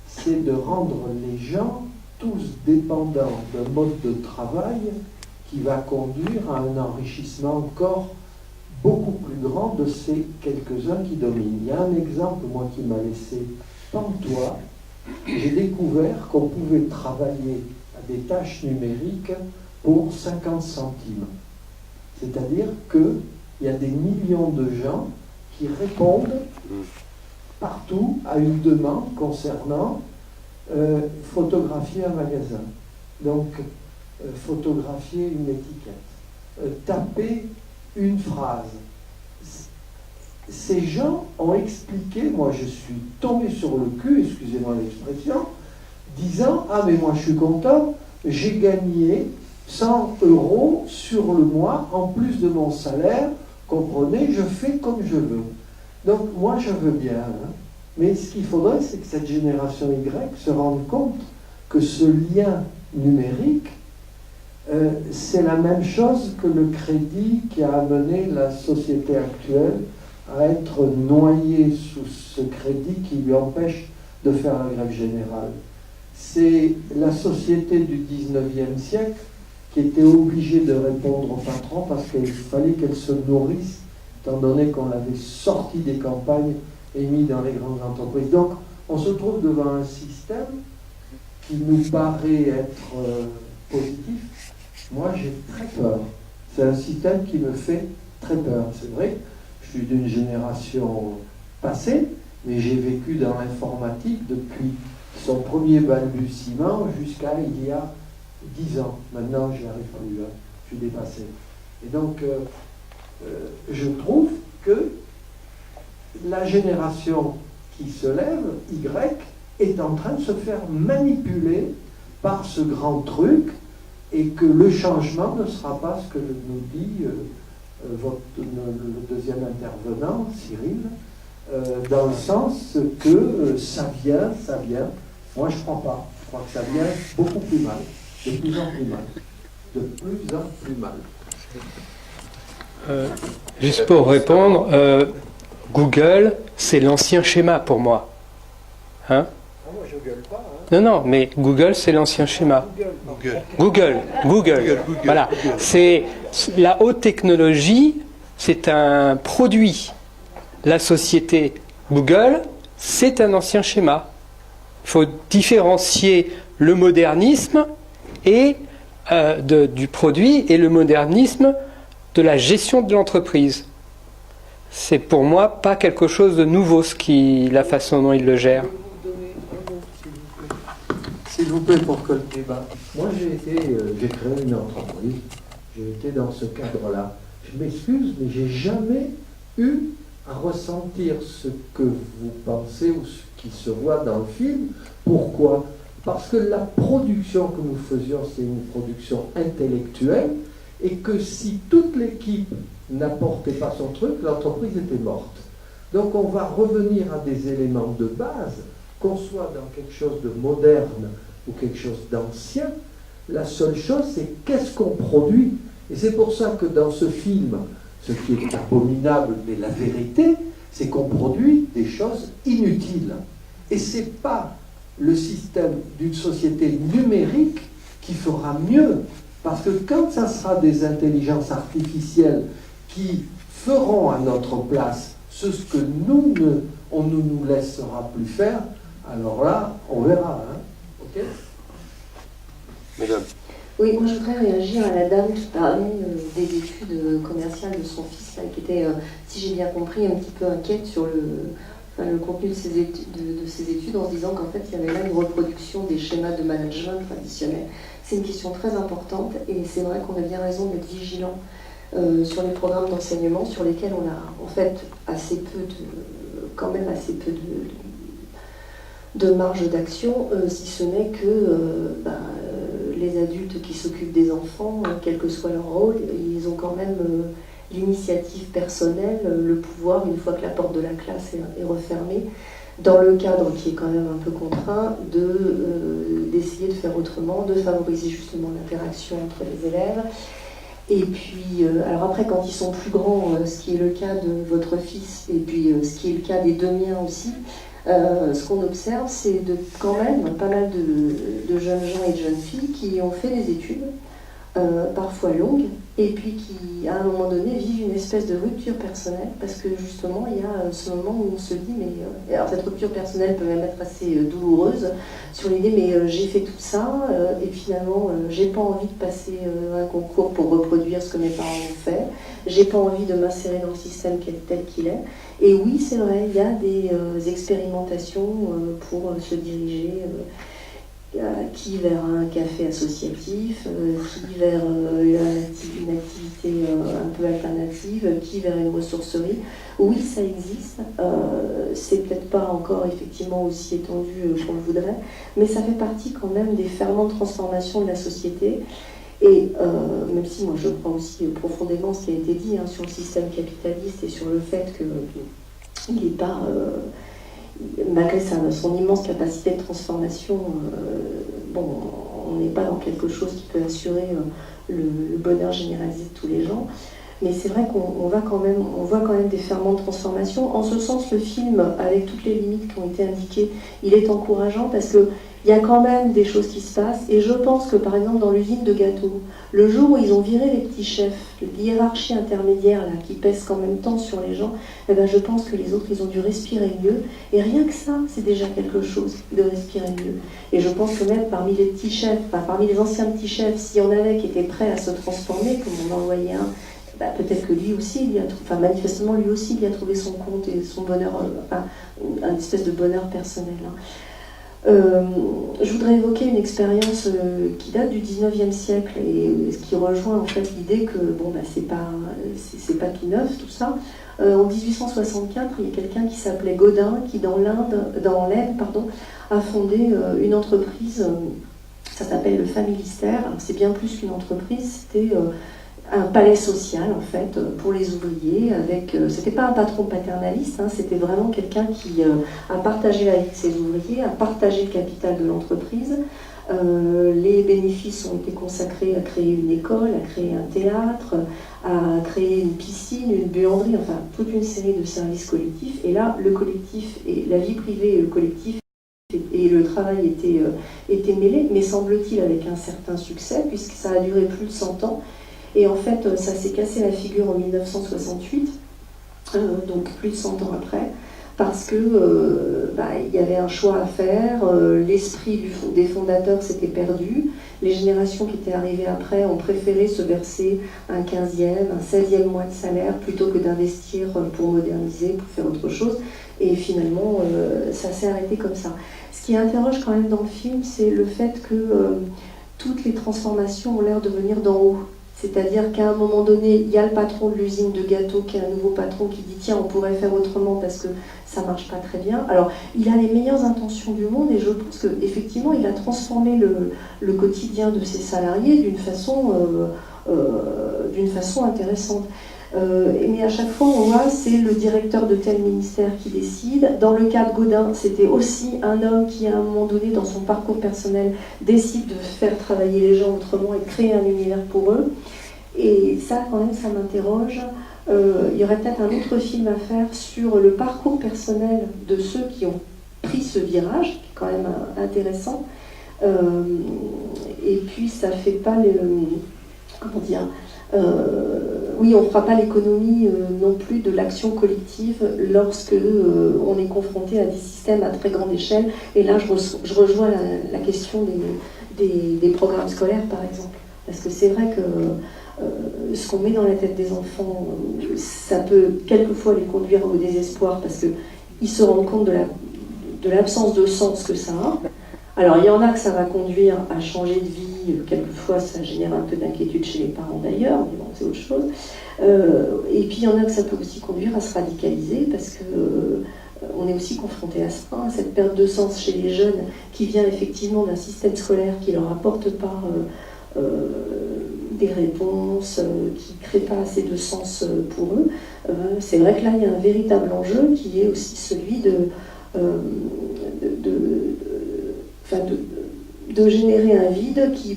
c'est de rendre les gens tous dépendants d'un mode de travail qui va conduire à un enrichissement encore beaucoup plus grand de ces quelques-uns qui dominent. Il y a un exemple, moi, qui m'a laissé pantois. J'ai découvert qu'on pouvait travailler à des tâches numériques pour 50 centimes. C'est-à-dire qu'il y a des millions de gens qui répondent partout à une demande concernant photographier un magasin. Donc, photographier une étiquette, taper une phrase. Ces gens ont expliqué, moi je suis tombé sur le cul, excusez-moi l'expression, disant « Ah mais moi je suis content, j'ai gagné 100 € sur le mois en plus de mon salaire, comprenez, je fais comme je veux. » Donc moi je veux bien, hein, mais ce qu'il faudrait c'est que cette génération Y se rende compte que ce lien numérique, c'est la même chose que le crédit qui a amené la société actuelle à être noyée sous ce crédit qui lui empêche de faire la grève générale. C'est la société du 19e siècle qui était obligée de répondre au patron parce qu'il fallait qu'elle se nourrisse, étant donné qu'on l'avait sorti des campagnes et mis dans les grandes entreprises. Donc, on se trouve devant un système qui nous paraît être positif. Moi, j'ai très peur. C'est un système qui me fait très peur. C'est vrai, je suis d'une génération passée, mais j'ai vécu dans l'informatique depuis son premier balbutiement jusqu'à il y a 10 ans. Maintenant, j'y arrive plus, hein. Je suis dépassé. Et donc, je trouve que la génération qui se lève, Y, est en train de se faire manipuler par ce grand truc et que le changement ne sera pas ce que nous dit le deuxième intervenant, Cyril, dans le sens que ça vient. Moi, je ne crois pas. Je crois que ça vient beaucoup plus mal, de plus en plus mal. De plus en plus mal. Juste pour répondre, Google, c'est l'ancien schéma pour moi. Hein? Moi, je gueule pas. Non, mais Google, c'est l'ancien schéma. Google. Voilà. C'est la haute technologie, c'est un produit. La société Google, c'est un ancien schéma. Il faut différencier le modernisme et, du produit et le modernisme de la gestion de l'entreprise. C'est pour moi pas quelque chose de nouveau la façon dont il le gère. S'il vous plaît, pour que le débat. Moi, j'ai créé une entreprise, j'ai été dans ce cadre-là. Je m'excuse, mais j'ai jamais eu à ressentir ce que vous pensez ou ce qui se voit dans le film. Pourquoi? Parce que la production que nous faisions, c'est une production intellectuelle, et que si toute l'équipe n'apportait pas son truc, l'entreprise était morte. Donc on va revenir à des éléments de base, qu'on soit dans quelque chose de moderne ou quelque chose d'ancien. La seule chose, c'est qu'est-ce qu'on produit. Et c'est pour ça que dans ce film, ce qui est abominable, mais la vérité, c'est qu'on produit des choses inutiles. Et ce n'est pas le système d'une société numérique qui fera mieux. Parce que quand ça sera des intelligences artificielles qui feront à notre place ce que on ne nous laissera plus faire, alors là, on verra. Hein. Ok ? Mesdames. Oui, moi je voudrais réagir à la dame qui parlait des études commerciales de son fils, là, qui était, si j'ai bien compris, un petit peu inquiète sur le contenu de ses études, en se disant qu'en fait il y avait là une reproduction des schémas de management traditionnels. C'est une question très importante et c'est vrai qu'on a bien raison d'être vigilant sur les programmes d'enseignement sur lesquels on a en fait assez peu de marge d'action, si ce n'est que les adultes qui s'occupent des enfants, quel que soit leur rôle, ils ont quand même l'initiative personnelle, le pouvoir, une fois que la porte de la classe est refermée, dans le cadre qui est quand même un peu contraint, d'essayer de faire autrement, de favoriser justement l'interaction entre les élèves. Et puis, alors après, quand ils sont plus grands, ce qui est le cas de votre fils, et puis ce qui est le cas des deux miens aussi, ce qu'on observe, c'est quand même pas mal de jeunes gens et de jeunes filles qui ont fait des études, parfois longues, et puis qui, à un moment donné, vivent une espèce de rupture personnelle, parce que justement, il y a ce moment où on se dit, mais alors cette rupture personnelle peut même être assez douloureuse, sur l'idée, mais j'ai fait tout ça, et finalement, j'ai pas envie de passer un concours pour reproduire ce que mes parents ont fait, j'ai pas envie de m'insérer dans le système tel qu'il est. Et oui, c'est vrai, il y a des expérimentations pour se diriger qui vers un café associatif, qui vers une activité un peu alternative, qui vers une ressourcerie. Oui, ça existe. C'est peut-être pas encore effectivement aussi étendu qu'on le voudrait, mais ça fait partie quand même des ferments de transformation de la société. Et même si moi je crois aussi profondément ce qui a été dit sur le système capitaliste et sur le fait qu'il n'est pas, malgré son immense capacité de transformation, on n'est pas dans quelque chose qui peut assurer le bonheur généralisé de tous les gens. Mais c'est vrai qu'on voit quand même des ferments de transformation. En ce sens, le film, avec toutes les limites qui ont été indiquées, il est encourageant parce que il y a quand même des choses qui se passent, et je pense que par exemple dans l'usine de gâteaux, le jour où ils ont viré les petits chefs, l'hiérarchie intermédiaire là, qui pèse quand même tant sur les gens, eh ben, je pense que les autres ils ont dû respirer mieux, et rien que ça c'est déjà quelque chose de respirer mieux. Et je pense que même parmi les petits chefs, parmi les anciens petits chefs, s'il y en avait qui étaient prêts à se transformer, comme on en envoyait un, peut-être que lui aussi, manifestement lui aussi il y a trouvé son compte et son bonheur, un espèce de bonheur personnel. Je voudrais évoquer une expérience qui date du 19e siècle et ce qui rejoint en fait l'idée que c'est pas tout neuf tout ça. En 1864, il y a quelqu'un qui s'appelait Godin qui dans l'Aisne, a fondé une entreprise, ça s'appelle le Familistère. Alors, c'est bien plus qu'une entreprise, c'était un palais social en fait pour les ouvriers. C'était pas un patron paternaliste, c'était vraiment quelqu'un qui a partagé la vie de ses ouvriers, a partagé le capital de l'entreprise. Les bénéfices ont été consacrés à créer une école, à créer un théâtre, à créer une piscine, une buanderie, enfin toute une série de services collectifs. Et là, le collectif et la vie privée et le collectif et le travail étaient mêlés, mais semble-t-il avec un certain succès puisque ça a duré plus de 100 ans. Et en fait, ça s'est cassé la figure en 1968, donc plus de 100 ans après, parce que il y avait un choix à faire, l'esprit des fondateurs s'était perdu, les générations qui étaient arrivées après ont préféré se verser un 15e, un 16e mois de salaire plutôt que d'investir pour moderniser, pour faire autre chose, et finalement, ça s'est arrêté comme ça. Ce qui interroge quand même dans le film, c'est le fait que toutes les transformations ont l'air de venir d'en haut. C'est-à-dire qu'à un moment donné, il y a le patron de l'usine de gâteaux qui est un nouveau patron qui dit « Tiens, on pourrait faire autrement parce que ça ne marche pas très bien ». Alors, il a les meilleures intentions du monde et je pense qu'effectivement, il a transformé le quotidien de ses salariés d'une façon intéressante. Mais à chaque fois, on voit, c'est le directeur de tel ministère qui décide. Dans le cas de Godin, c'était aussi un homme qui, à un moment donné, dans son parcours personnel, décide de faire travailler les gens autrement et de créer un univers pour eux. Et ça, quand même, ça m'interroge. Il y aurait peut-être un autre film à faire sur le parcours personnel de ceux qui ont pris ce virage, qui est quand même intéressant. Et puis, ça fait pas comment dire, oui, on ne fera pas l'économie non plus de l'action collective lorsque on est confronté à des systèmes à très grande échelle. Et là, je rejoins la question des programmes scolaires, par exemple. Parce que c'est vrai que ce qu'on met dans la tête des enfants, ça peut quelquefois les conduire au désespoir parce qu'ils se rendent compte de l'absence de sens que ça a. Alors, il y en a que ça va conduire à changer de vie, quelquefois ça génère un peu d'inquiétude chez les parents d'ailleurs, mais bon, c'est autre chose. Et puis il y en a que ça peut aussi conduire à se radicaliser parce que on est aussi confronté à ça, à cette perte de sens chez les jeunes qui vient effectivement d'un système scolaire qui ne leur apporte pas des réponses, qui ne crée pas assez de sens pour eux. C'est vrai que là, il y a un véritable enjeu qui est aussi celui de générer un vide qui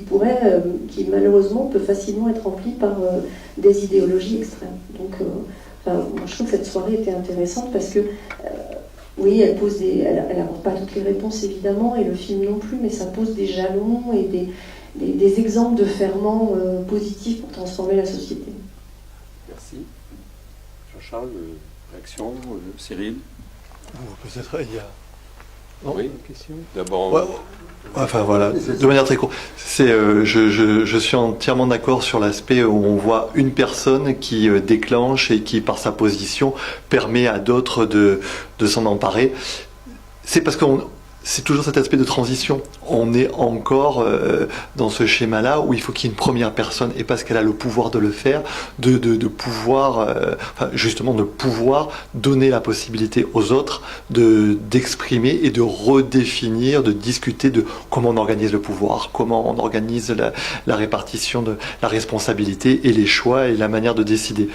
malheureusement peut facilement être rempli par des idéologies extrêmes. Donc, moi, je trouve que cette soirée était intéressante parce que, oui, elle n'apporte pas toutes les réponses évidemment, et le film non plus, mais ça pose des jalons et des exemples de ferments positifs pour transformer la société. Merci. Jean-Charles, réaction, Cyril? Peut-être il y a... Non, oui, question. D'abord. Ouais, enfin voilà, de manière très courte. Je suis entièrement d'accord sur l'aspect où on voit une personne qui déclenche et qui, par sa position, permet à d'autres de s'en emparer. C'est parce qu'on c'est toujours cet aspect de transition. On est encore dans ce schéma-là où il faut qu'il y ait une première personne, et parce qu'elle a le pouvoir de le faire, de pouvoir, justement de pouvoir donner la possibilité aux autres d'exprimer et de redéfinir, de discuter de comment on organise le pouvoir, comment on organise la répartition de la responsabilité et les choix et la manière de décider.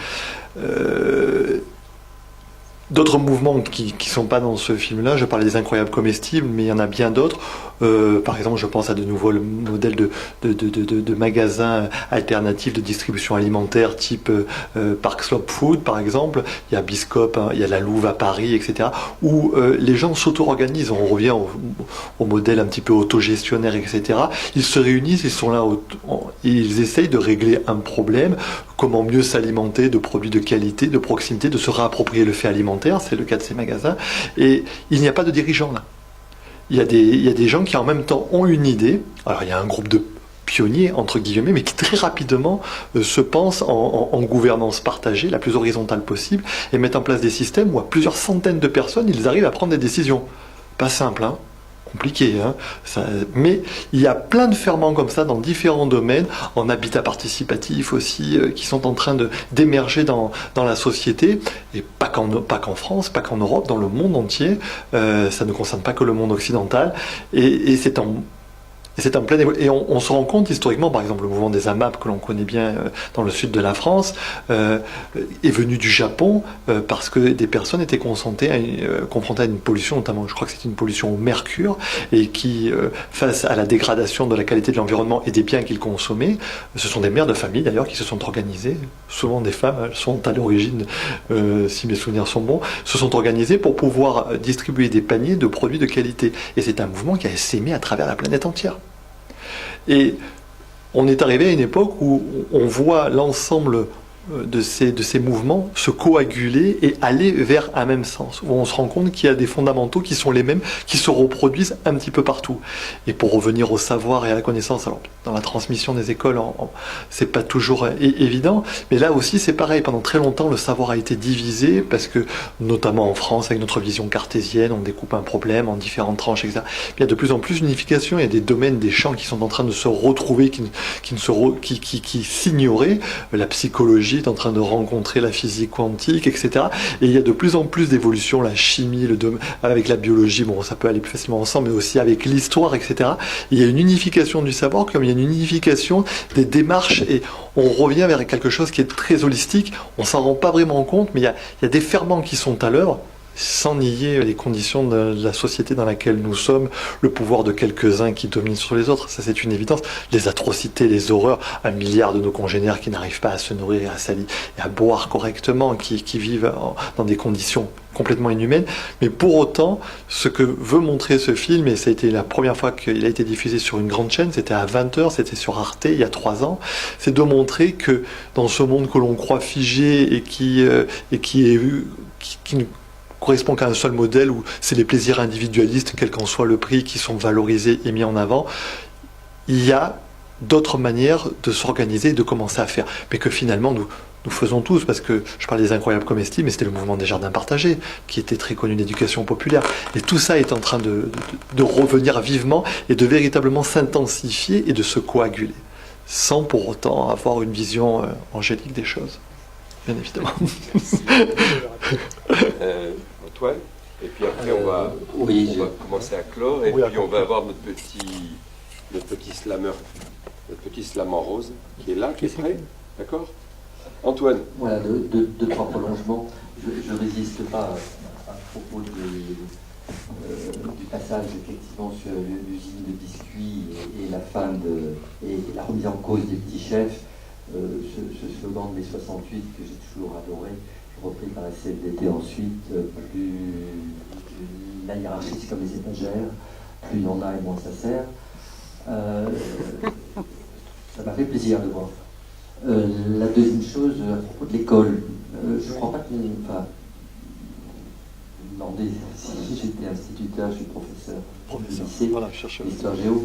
D'autres mouvements qui ne sont pas dans ce film-là, je parlais des incroyables comestibles, mais il y en a bien d'autres. Par exemple, je pense à de nouveau le modèle de magasins alternatifs de distribution alimentaire type Park Slope Food, par exemple. Il y a Biscope, hein, il y a la Louve à Paris, etc. Où les gens s'auto-organisent. On revient au modèle un petit peu autogestionnaire, etc. Ils se réunissent, ils sont là, ils essayent de régler un problème. Comment mieux s'alimenter de produits de qualité, de proximité, de se réapproprier le fait alimentaire, c'est le cas de ces magasins. Et il n'y a pas de dirigeants là. Il y a des gens qui en même temps ont une idée. Alors il y a un groupe de pionniers, entre guillemets, mais qui très rapidement se pensent en gouvernance partagée, la plus horizontale possible, et mettent en place des systèmes où à plusieurs centaines de personnes, ils arrivent à prendre des décisions. Pas simple, hein. Compliqué, hein. Mais il y a plein de ferments comme ça dans différents domaines, en habitat participatif aussi, qui sont en train d'émerger dans la société, et pas qu'en France, pas qu'en Europe, dans le monde entier. Ça ne concerne pas que le monde occidental, et c'est en pleine évolution. Et on se rend compte historiquement, par exemple, le mouvement des AMAP que l'on connaît bien dans le sud de la France est venu du Japon parce que des personnes étaient confrontées à une pollution, notamment, je crois que c'est une pollution au mercure, et qui, face à la dégradation de la qualité de l'environnement et des biens qu'ils consommaient, ce sont des mères de famille d'ailleurs qui se sont organisées, souvent des femmes, elles sont à l'origine, si mes souvenirs sont bons, se sont organisées pour pouvoir distribuer des paniers de produits de qualité. Et c'est un mouvement qui a essaimé à travers la planète entière. Et on est arrivé à une époque où on voit l'ensemble de ces mouvements se coaguler et aller vers un même sens, où on se rend compte qu'il y a des fondamentaux qui sont les mêmes, qui se reproduisent un petit peu partout. Et pour revenir au savoir et à la connaissance, alors dans la transmission des écoles, c'est pas toujours évident, mais là aussi c'est pareil, pendant très longtemps le savoir a été divisé, parce que, notamment en France, avec notre vision cartésienne, on découpe un problème en différentes tranches, etc. Il y a de plus en plus d'unification, il y a des domaines, des champs qui sont en train de se retrouver, qui s'ignoraient, la psychologie est en train de rencontrer la physique quantique, etc. Et il y a de plus en plus d'évolution, la chimie, avec la biologie, bon, ça peut aller plus facilement ensemble, mais aussi avec l'histoire, etc. Il y a une unification du savoir, comme il y a une unification des démarches, et on revient vers quelque chose qui est très holistique. On s'en rend pas vraiment compte, mais il y a des ferments qui sont à l'œuvre, sans nier les conditions de la société dans laquelle nous sommes, le pouvoir de quelques-uns qui dominent sur les autres, ça c'est une évidence, les atrocités, les horreurs, 1 milliard de nos congénères qui n'arrivent pas à se nourrir et à boire correctement, qui vivent dans des conditions complètement inhumaines, mais pour autant, ce que veut montrer ce film, et ça a été la première fois qu'il a été diffusé sur une grande chaîne, c'était à 20h, c'était sur Arte il y a 3 ans, c'est de montrer que dans ce monde que l'on croit figé et qui ne correspond qu'à un seul modèle où c'est les plaisirs individualistes, quel qu'en soit le prix, qui sont valorisés et mis en avant, il y a d'autres manières de s'organiser et de commencer à faire. Mais que finalement, nous faisons tous, parce que je parle des incroyables comestibles, mais c'était le mouvement des jardins partagés, qui était très connu d'éducation populaire. Et tout ça est en train de revenir vivement et de véritablement s'intensifier et de se coaguler, sans pour autant avoir une vision angélique des choses. Bien évidemment. Antoine, et puis après on va commencer à clore, et puis on va avoir notre petit slammer, notre petit slam en rose, qui est là, qui est prêt, d'accord? Antoine. Voilà, deux, trois prolongements. Je ne résiste pas à propos du passage effectivement sur l'usine de biscuits et la fin et la remise en cause des petits chefs, ce slogan de mai 68 que j'ai toujours adoré, repris par la CFDT ensuite, la hiérarchie c'est comme les étagères, plus il y en a et moins ça sert. Ça m'a fait plaisir de voir. La deuxième chose, à propos de l'école, je ne crois pas que... Enfin, demandez si j'étais instituteur, je suis professeur du lycée, voilà, histoire géo,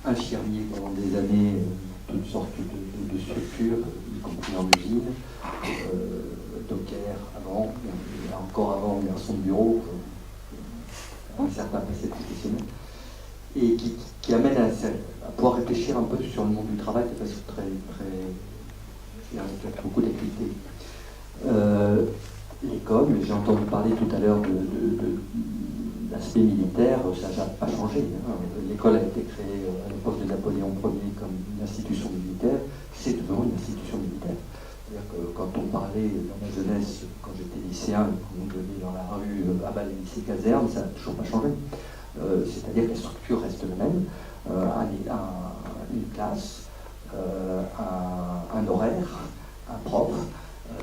infirmier pendant des années, toutes sortes de structures, y compris en usine, docker avant, et encore avant, garçon de bureau, un certain passé professionnel, et qui amène à pouvoir réfléchir un peu sur le monde du travail de façon très avec beaucoup d'acuité. L'école, j'ai entendu parler tout à l'heure de l'aspect militaire, ça n'a pas changé. Hein. L'école a été créée à l'époque de Napoléon Ier comme une institution militaire, c'est toujours une institution militaire. C'est-à-dire que quand on parlait dans ma jeunesse, quand j'étais lycéen, quand on devait dans la rue à bas les lycées casernes, ça n'a toujours pas changé. C'est-à-dire que la structure reste la même, une classe, un horaire, un prof,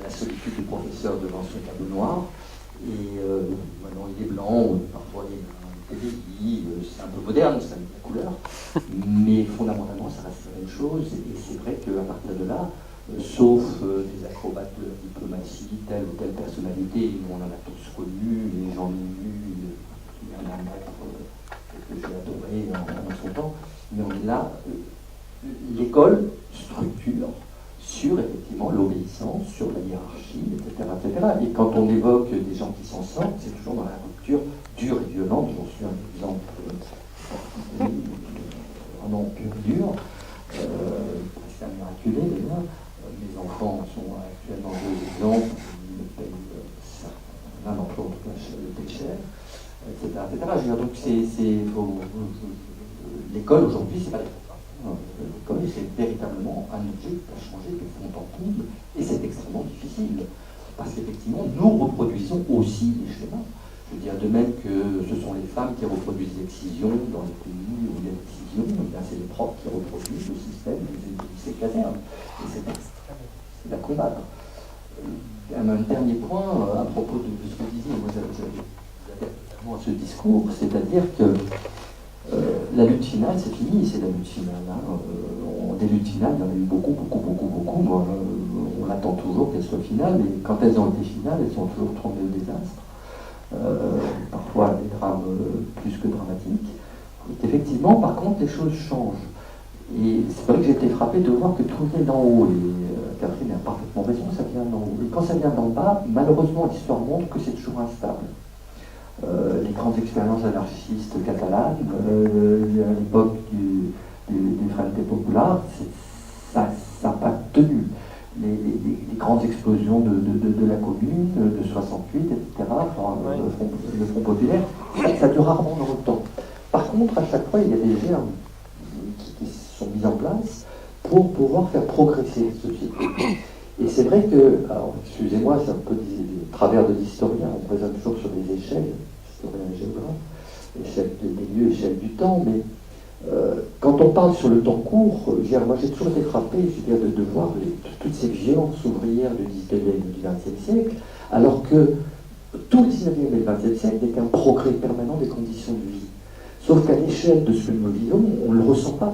la solitude du professeur devant son tableau noir, et maintenant il est blanc, parfois il est TVI, c'est un peu moderne, ça met de la couleur, mais fondamentalement ça reste la même chose, et c'est vrai qu'à partir de là, sauf des acrobates de la diplomatie, telle ou telle personnalité, nous on en a tous connu, les gens lus, qui viennent d'un maître que j'ai adoré en son temps, mais on est là, l'école structure sur effectivement l'obéissance, sur la hiérarchie, etc., etc. Et quand on évoque des gens qui s'en sortent, c'est toujours dans la rupture dure et violente. J'en suis un exemple vraiment pur et dur, presque un miraculé d'ailleurs. Mes enfants sont actuellement 2 exemples, ils me payent l'un d'entre eux, en tout cas, le paye cher, etc., etc. Je veux dire, donc l'école aujourd'hui, c'est pas l'école. L'école, c'est véritablement un objet qui a changé de fond en comble, et c'est extrêmement difficile, parce qu'effectivement, nous reproduisons aussi les schémas. Je veux dire, de même que ce sont les femmes qui reproduisent l'excision dans les pays où il y a l'excision, c'est les profs qui reproduisent le système des lycées casernes, et c'est extrêmement difficile à combattre. Un dernier point, à propos de ce que vous disiez, moi j'adhère totalement à ce discours, c'est-à-dire que la lutte finale, c'est fini, c'est la lutte finale. Hein. Des luttes finales, il y en a eu beaucoup. Moi, on attend toujours qu'elles soient finales, mais quand elles ont été finales, elles sont toujours tournées au désastre. Parfois des drames plus que dramatiques. Et qu'effectivement, par contre, les choses changent. Et c'est vrai que j'ai été frappé de voir que tout vient d'en haut. Et Catherine a parfaitement raison, ça vient d'en haut. Et quand ça vient d'en bas, malheureusement, l'histoire montre que c'est toujours instable. Les grandes expériences anarchistes catalanes, à l'époque du Frente Popular, ça n'a pas tenu. Les grandes explosions de la commune, de 68, etc., le Front populaire, ça dure rarement dans le temps. Par contre, à chaque fois, il y a des germes qui sont mis en place pour pouvoir faire progresser la société. Et c'est vrai que, alors excusez-moi, c'est un peu des travers de l'historien, on présente toujours sur des échelles, historien et géographe, échelle des lieux, échelle du temps, mais quand on parle sur le temps court, moi j'ai toujours été frappé de voir toutes ces violences ouvrières du 19e et du 20e siècle, alors que tout le 19e et le 20e siècle n'est qu'un progrès permanent des conditions de vie. Sauf qu'à l'échelle de ce que nous vivons, on ne le ressent pas.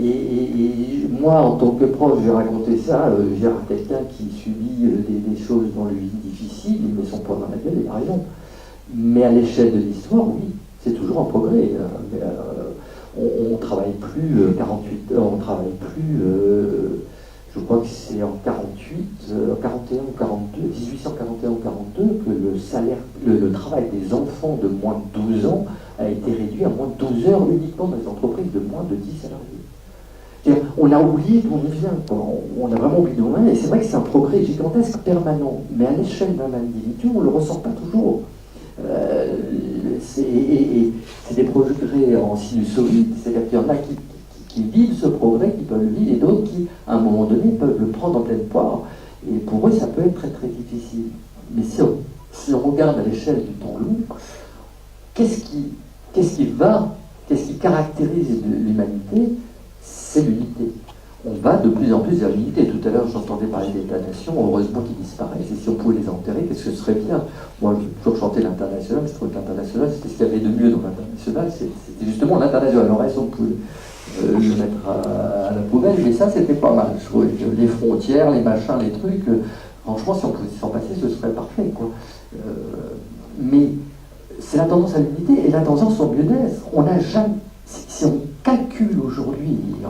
Et moi, en tant que prof, j'ai raconté ça à quelqu'un qui subit des choses dans le vie difficile, il met son poing dans la gueule, il a raison. Mais à l'échelle de l'histoire, oui, c'est toujours un progrès. On ne travaille plus 48 heures, on ne travaille plus, je crois que c'est en 41 ou 42, 1841 ou 42, que le travail des enfants de moins de 12 ans a été réduit à moins de 12 heures uniquement dans les entreprises de moins de 10 salariés. On a oublié d'où on vient, on a vraiment oublié d'où on vient, et c'est vrai que c'est un progrès gigantesque permanent, mais à l'échelle d'un individu, on ne le ressent pas toujours. C'est des progrès en sinusoïde, c'est-à-dire qu'il y en a qui vivent ce progrès, qui peuvent le vivre, et d'autres qui, à un moment donné, peuvent le prendre en pleine poire. Et pour eux, ça peut être très très difficile. Mais si on regarde à l'échelle du temps long, qu'est-ce qui caractérise l'humanité? C'est l'unité. On va de plus en plus vers l'unité. Tout à l'heure, j'entendais parler d'États-nations, heureusement qu'ils disparaissent. Et si on pouvait les enterrer, qu'est-ce que ce serait bien? Moi, j'ai toujours chanté l'international, je trouvais que l'international, c'était ce qu'il y avait de mieux dans l'international, c'était justement l'international. Alors, on pouvait le mettre à la poubelle, mais ça, c'était pas mal. Je trouvais que les frontières, les machins, les trucs, franchement, si on pouvait s'en passer, ce serait parfait, quoi. Mais c'est la tendance à l'unité et la tendance au mieux-être. On n'a jamais, si on calcule aujourd'hui, il y a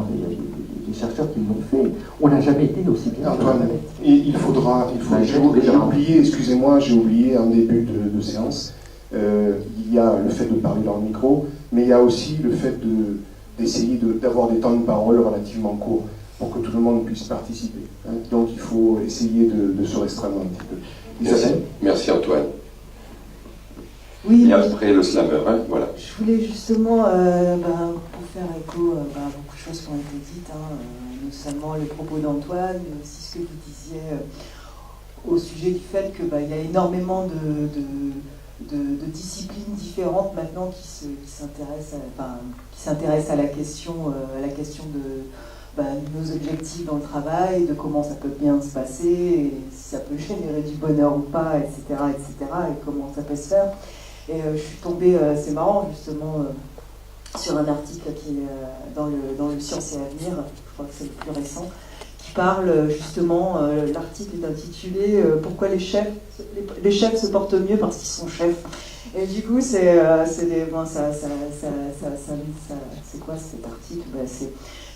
des chercheurs qui l'ont fait, on n'a jamais été aussi bien. Antoine, j'ai oublié, excusez-moi, j'ai oublié en début de séance, il y a le fait de parler dans le micro, mais il y a aussi le fait d'essayer d'avoir des temps de parole relativement courts pour que tout le monde puisse participer. Hein. Donc il faut essayer de se restreindre un petit peu. Merci Antoine. Oui, et après le slammer, hein, voilà. Je voulais justement, pour faire écho à beaucoup de choses qui ont été dites, non seulement les propos d'Antoine, mais aussi ce que vous disiez au sujet du fait qu'il y a énormément de disciplines différentes maintenant qui s'intéressent à la question de nos objectifs dans le travail, de comment ça peut bien se passer, et si ça peut générer du bonheur ou pas, etc., et comment ça peut se faire. Et je suis tombée, c'est marrant justement, sur un article qui est dans le Sciences et Avenir, je crois que c'est le plus récent, qui parle justement, l'article est intitulé Pourquoi les chefs se portent mieux parce qu'ils sont chefs. Et du coup, c'est quoi cet article?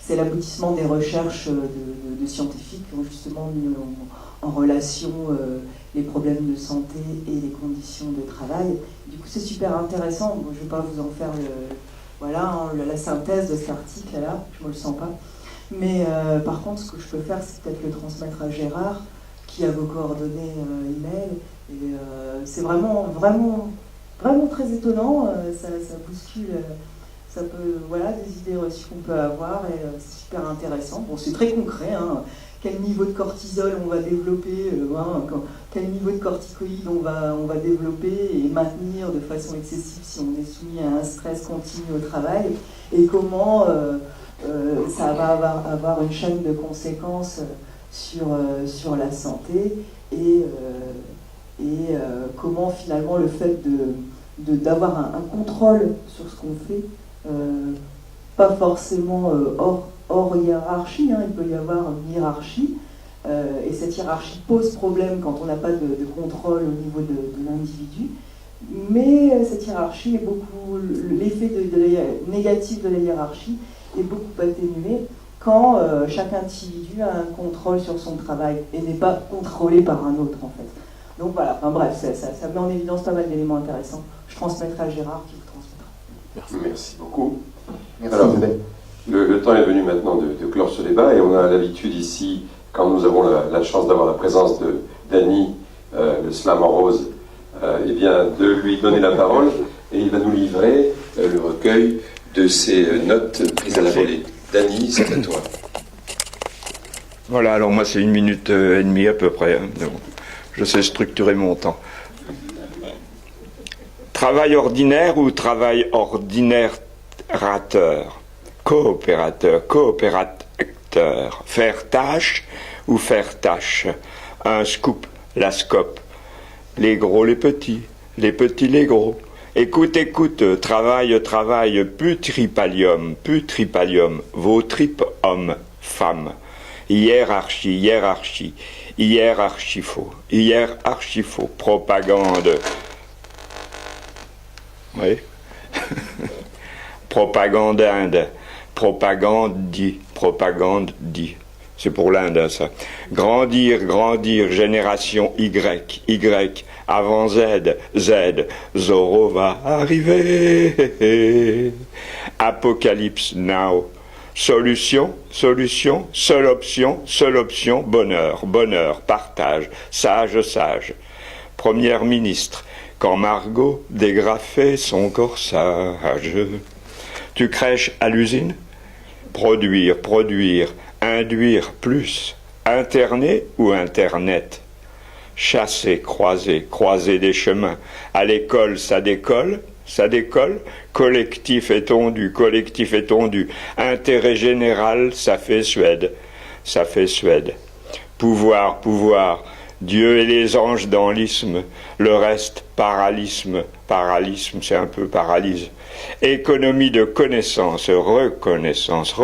C'est l'aboutissement des recherches de scientifiques qui ont justement mis en relation les problèmes de santé et les conditions de travail. Du coup, c'est super intéressant. Bon, je ne vais pas vous en faire la synthèse de cet article-là, je ne me le sens pas. Mais par contre, ce que je peux faire, c'est peut-être le transmettre à Gérard, qui a vos coordonnées email. Et c'est vraiment très étonnant. Ça bouscule. Ça peut, des idées reçues qu'on peut avoir, et c'est super intéressant. Bon, c'est très concret, hein. Quel niveau de cortisol on va développer, quel niveau de corticoïdes on va développer et maintenir de façon excessive si on est soumis à un stress continu au travail, et comment ça va avoir une chaîne de conséquences sur la santé, et comment finalement le fait d'avoir un contrôle sur ce qu'on fait, pas forcément hors hiérarchie, hein, il peut y avoir une hiérarchie, et cette hiérarchie pose problème quand on n'a pas de contrôle au niveau de l'individu, mais cette hiérarchie est beaucoup, l'effet négatif de la hiérarchie est beaucoup atténué quand chaque individu a un contrôle sur son travail et n'est pas contrôlé par un autre, en fait. Donc voilà, bref, ça met en évidence pas mal d'éléments intéressants. Je transmettrai à Gérard qui vous transmettra. Merci beaucoup. Merci. Alors, le temps est venu maintenant de clore ce débat, et on a l'habitude ici, quand nous avons la chance d'avoir la présence de Dany, le slam en rose, de lui donner la parole, et il va nous livrer le recueil de ses notes prises à la volée. Dany, c'est à toi. Voilà, alors moi c'est 1 minute et demie à peu près, hein, donc je sais structurer mon temps. Travail ordinaire ou travail ordinaire-rateur? Coopérateur, coopérateur. Faire tâche ou faire tâche? Un scoop, la scope. Les gros, les petits les gros. Écoute, écoute, travail, travail, putripalium, putripalium, vos tripes hommes, femmes. Hiérarchie, hiérarchie, hier archi faux, propagande. Oui. Propagande Inde, propagande dit. C'est pour l'Inde, ça. Grandir, grandir, génération Y, avant Z, Zorro va arriver. Apocalypse now. Solution, seule option, bonheur, partage, sage. Première ministre, quand Margot dégrafait son corsage. Tu crèches à l'usine? Produire, induire plus. Internet ou Internet? chasser, croiser des chemins. À l'école, ça décolle, collectif étendu, intérêt général, ça fait Suède. Pouvoir, Dieu et les anges dans l'isme, le reste paralysme, c'est un peu paralyse. Économie de connaissance, reconnaissance,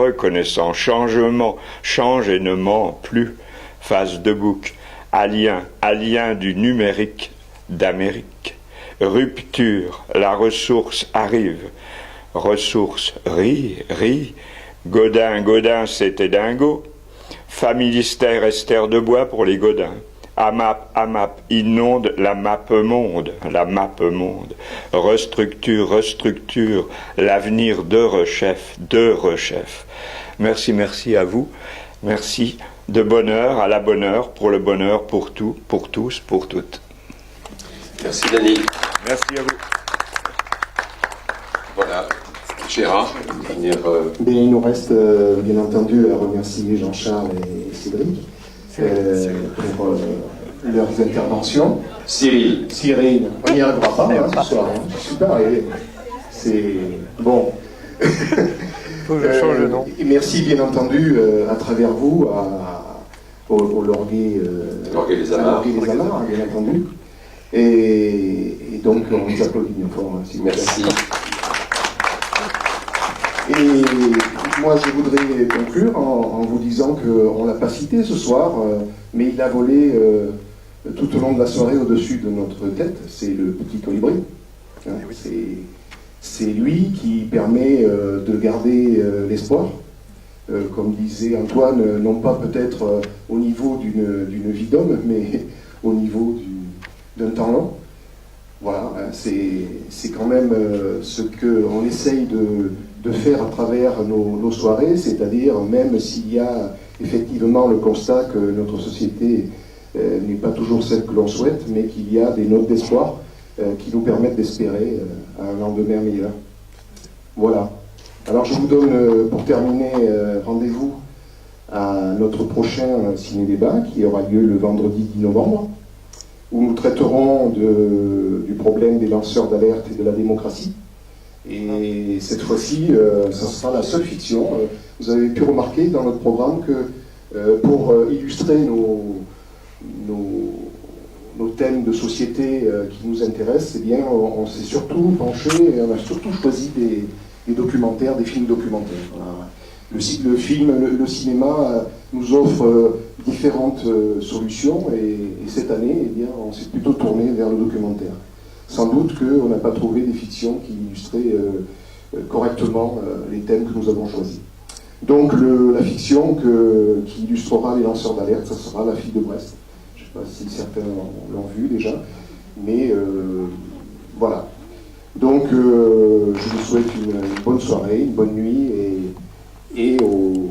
changement, change et ne ment plus. Phase de bouc, alien du numérique d'Amérique. Rupture, la ressource arrive. Ressource, rit. Godin, c'était dingo. Familistère, Esther de Bois pour les Godins. AMAP, inonde la map monde. Restructure, l'avenir de rechef. Merci à vous. Merci de bonheur à la bonne heure, pour le bonheur, pour tout, pour tous, pour toutes. Merci Dany. Merci à vous. Voilà. Gérard, Il nous reste bien entendu à remercier Jean-Charles et Cédric pour leurs interventions. Cyril, on n'y arrivera pas ce soir. Super, c'est bon. Faut que je change de nom. Et merci bien entendu à travers vous au Lorguet les Amarres, bien entendu. Et donc on vous applaudit une fois. Merci. Et moi je voudrais conclure en vous disant qu'on ne l'a pas cité ce soir, mais il a volé tout au long de la soirée au-dessus de notre tête, c'est le petit colibri. C'est lui qui permet de garder l'espoir, comme disait Antoine, non pas peut-être au niveau d'une vie d'homme, mais au niveau d'un temps long. Voilà, c'est quand même ce qu'on essaye de faire à travers nos soirées, c'est-à-dire même s'il y a effectivement le constat que notre société n'est pas toujours celle que l'on souhaite, mais qu'il y a des notes d'espoir qui nous permettent d'espérer un lendemain meilleur. Voilà. Alors je vous donne, pour terminer, rendez-vous à notre prochain ciné-débat qui aura lieu le vendredi 10 novembre, où nous traiterons du problème des lanceurs d'alerte et de la démocratie. Et cette fois-ci, ça sera la seule fiction. Vous avez pu remarquer dans notre programme que pour illustrer nos thèmes de société qui nous intéressent, eh bien, on s'est surtout penché, on a surtout choisi des documentaires, des films documentaires. Voilà. Le cinéma nous offre différentes solutions et cette année, eh bien, on s'est plutôt tourné vers le documentaire. Sans doute qu'on n'a pas trouvé des fictions qui illustraient correctement les thèmes que nous avons choisis. Donc la fiction qui illustrera les lanceurs d'alerte, ça sera La fille de Brest. Je ne sais pas si certains l'ont vu déjà, mais voilà. Donc je vous souhaite une bonne soirée, une bonne nuit et au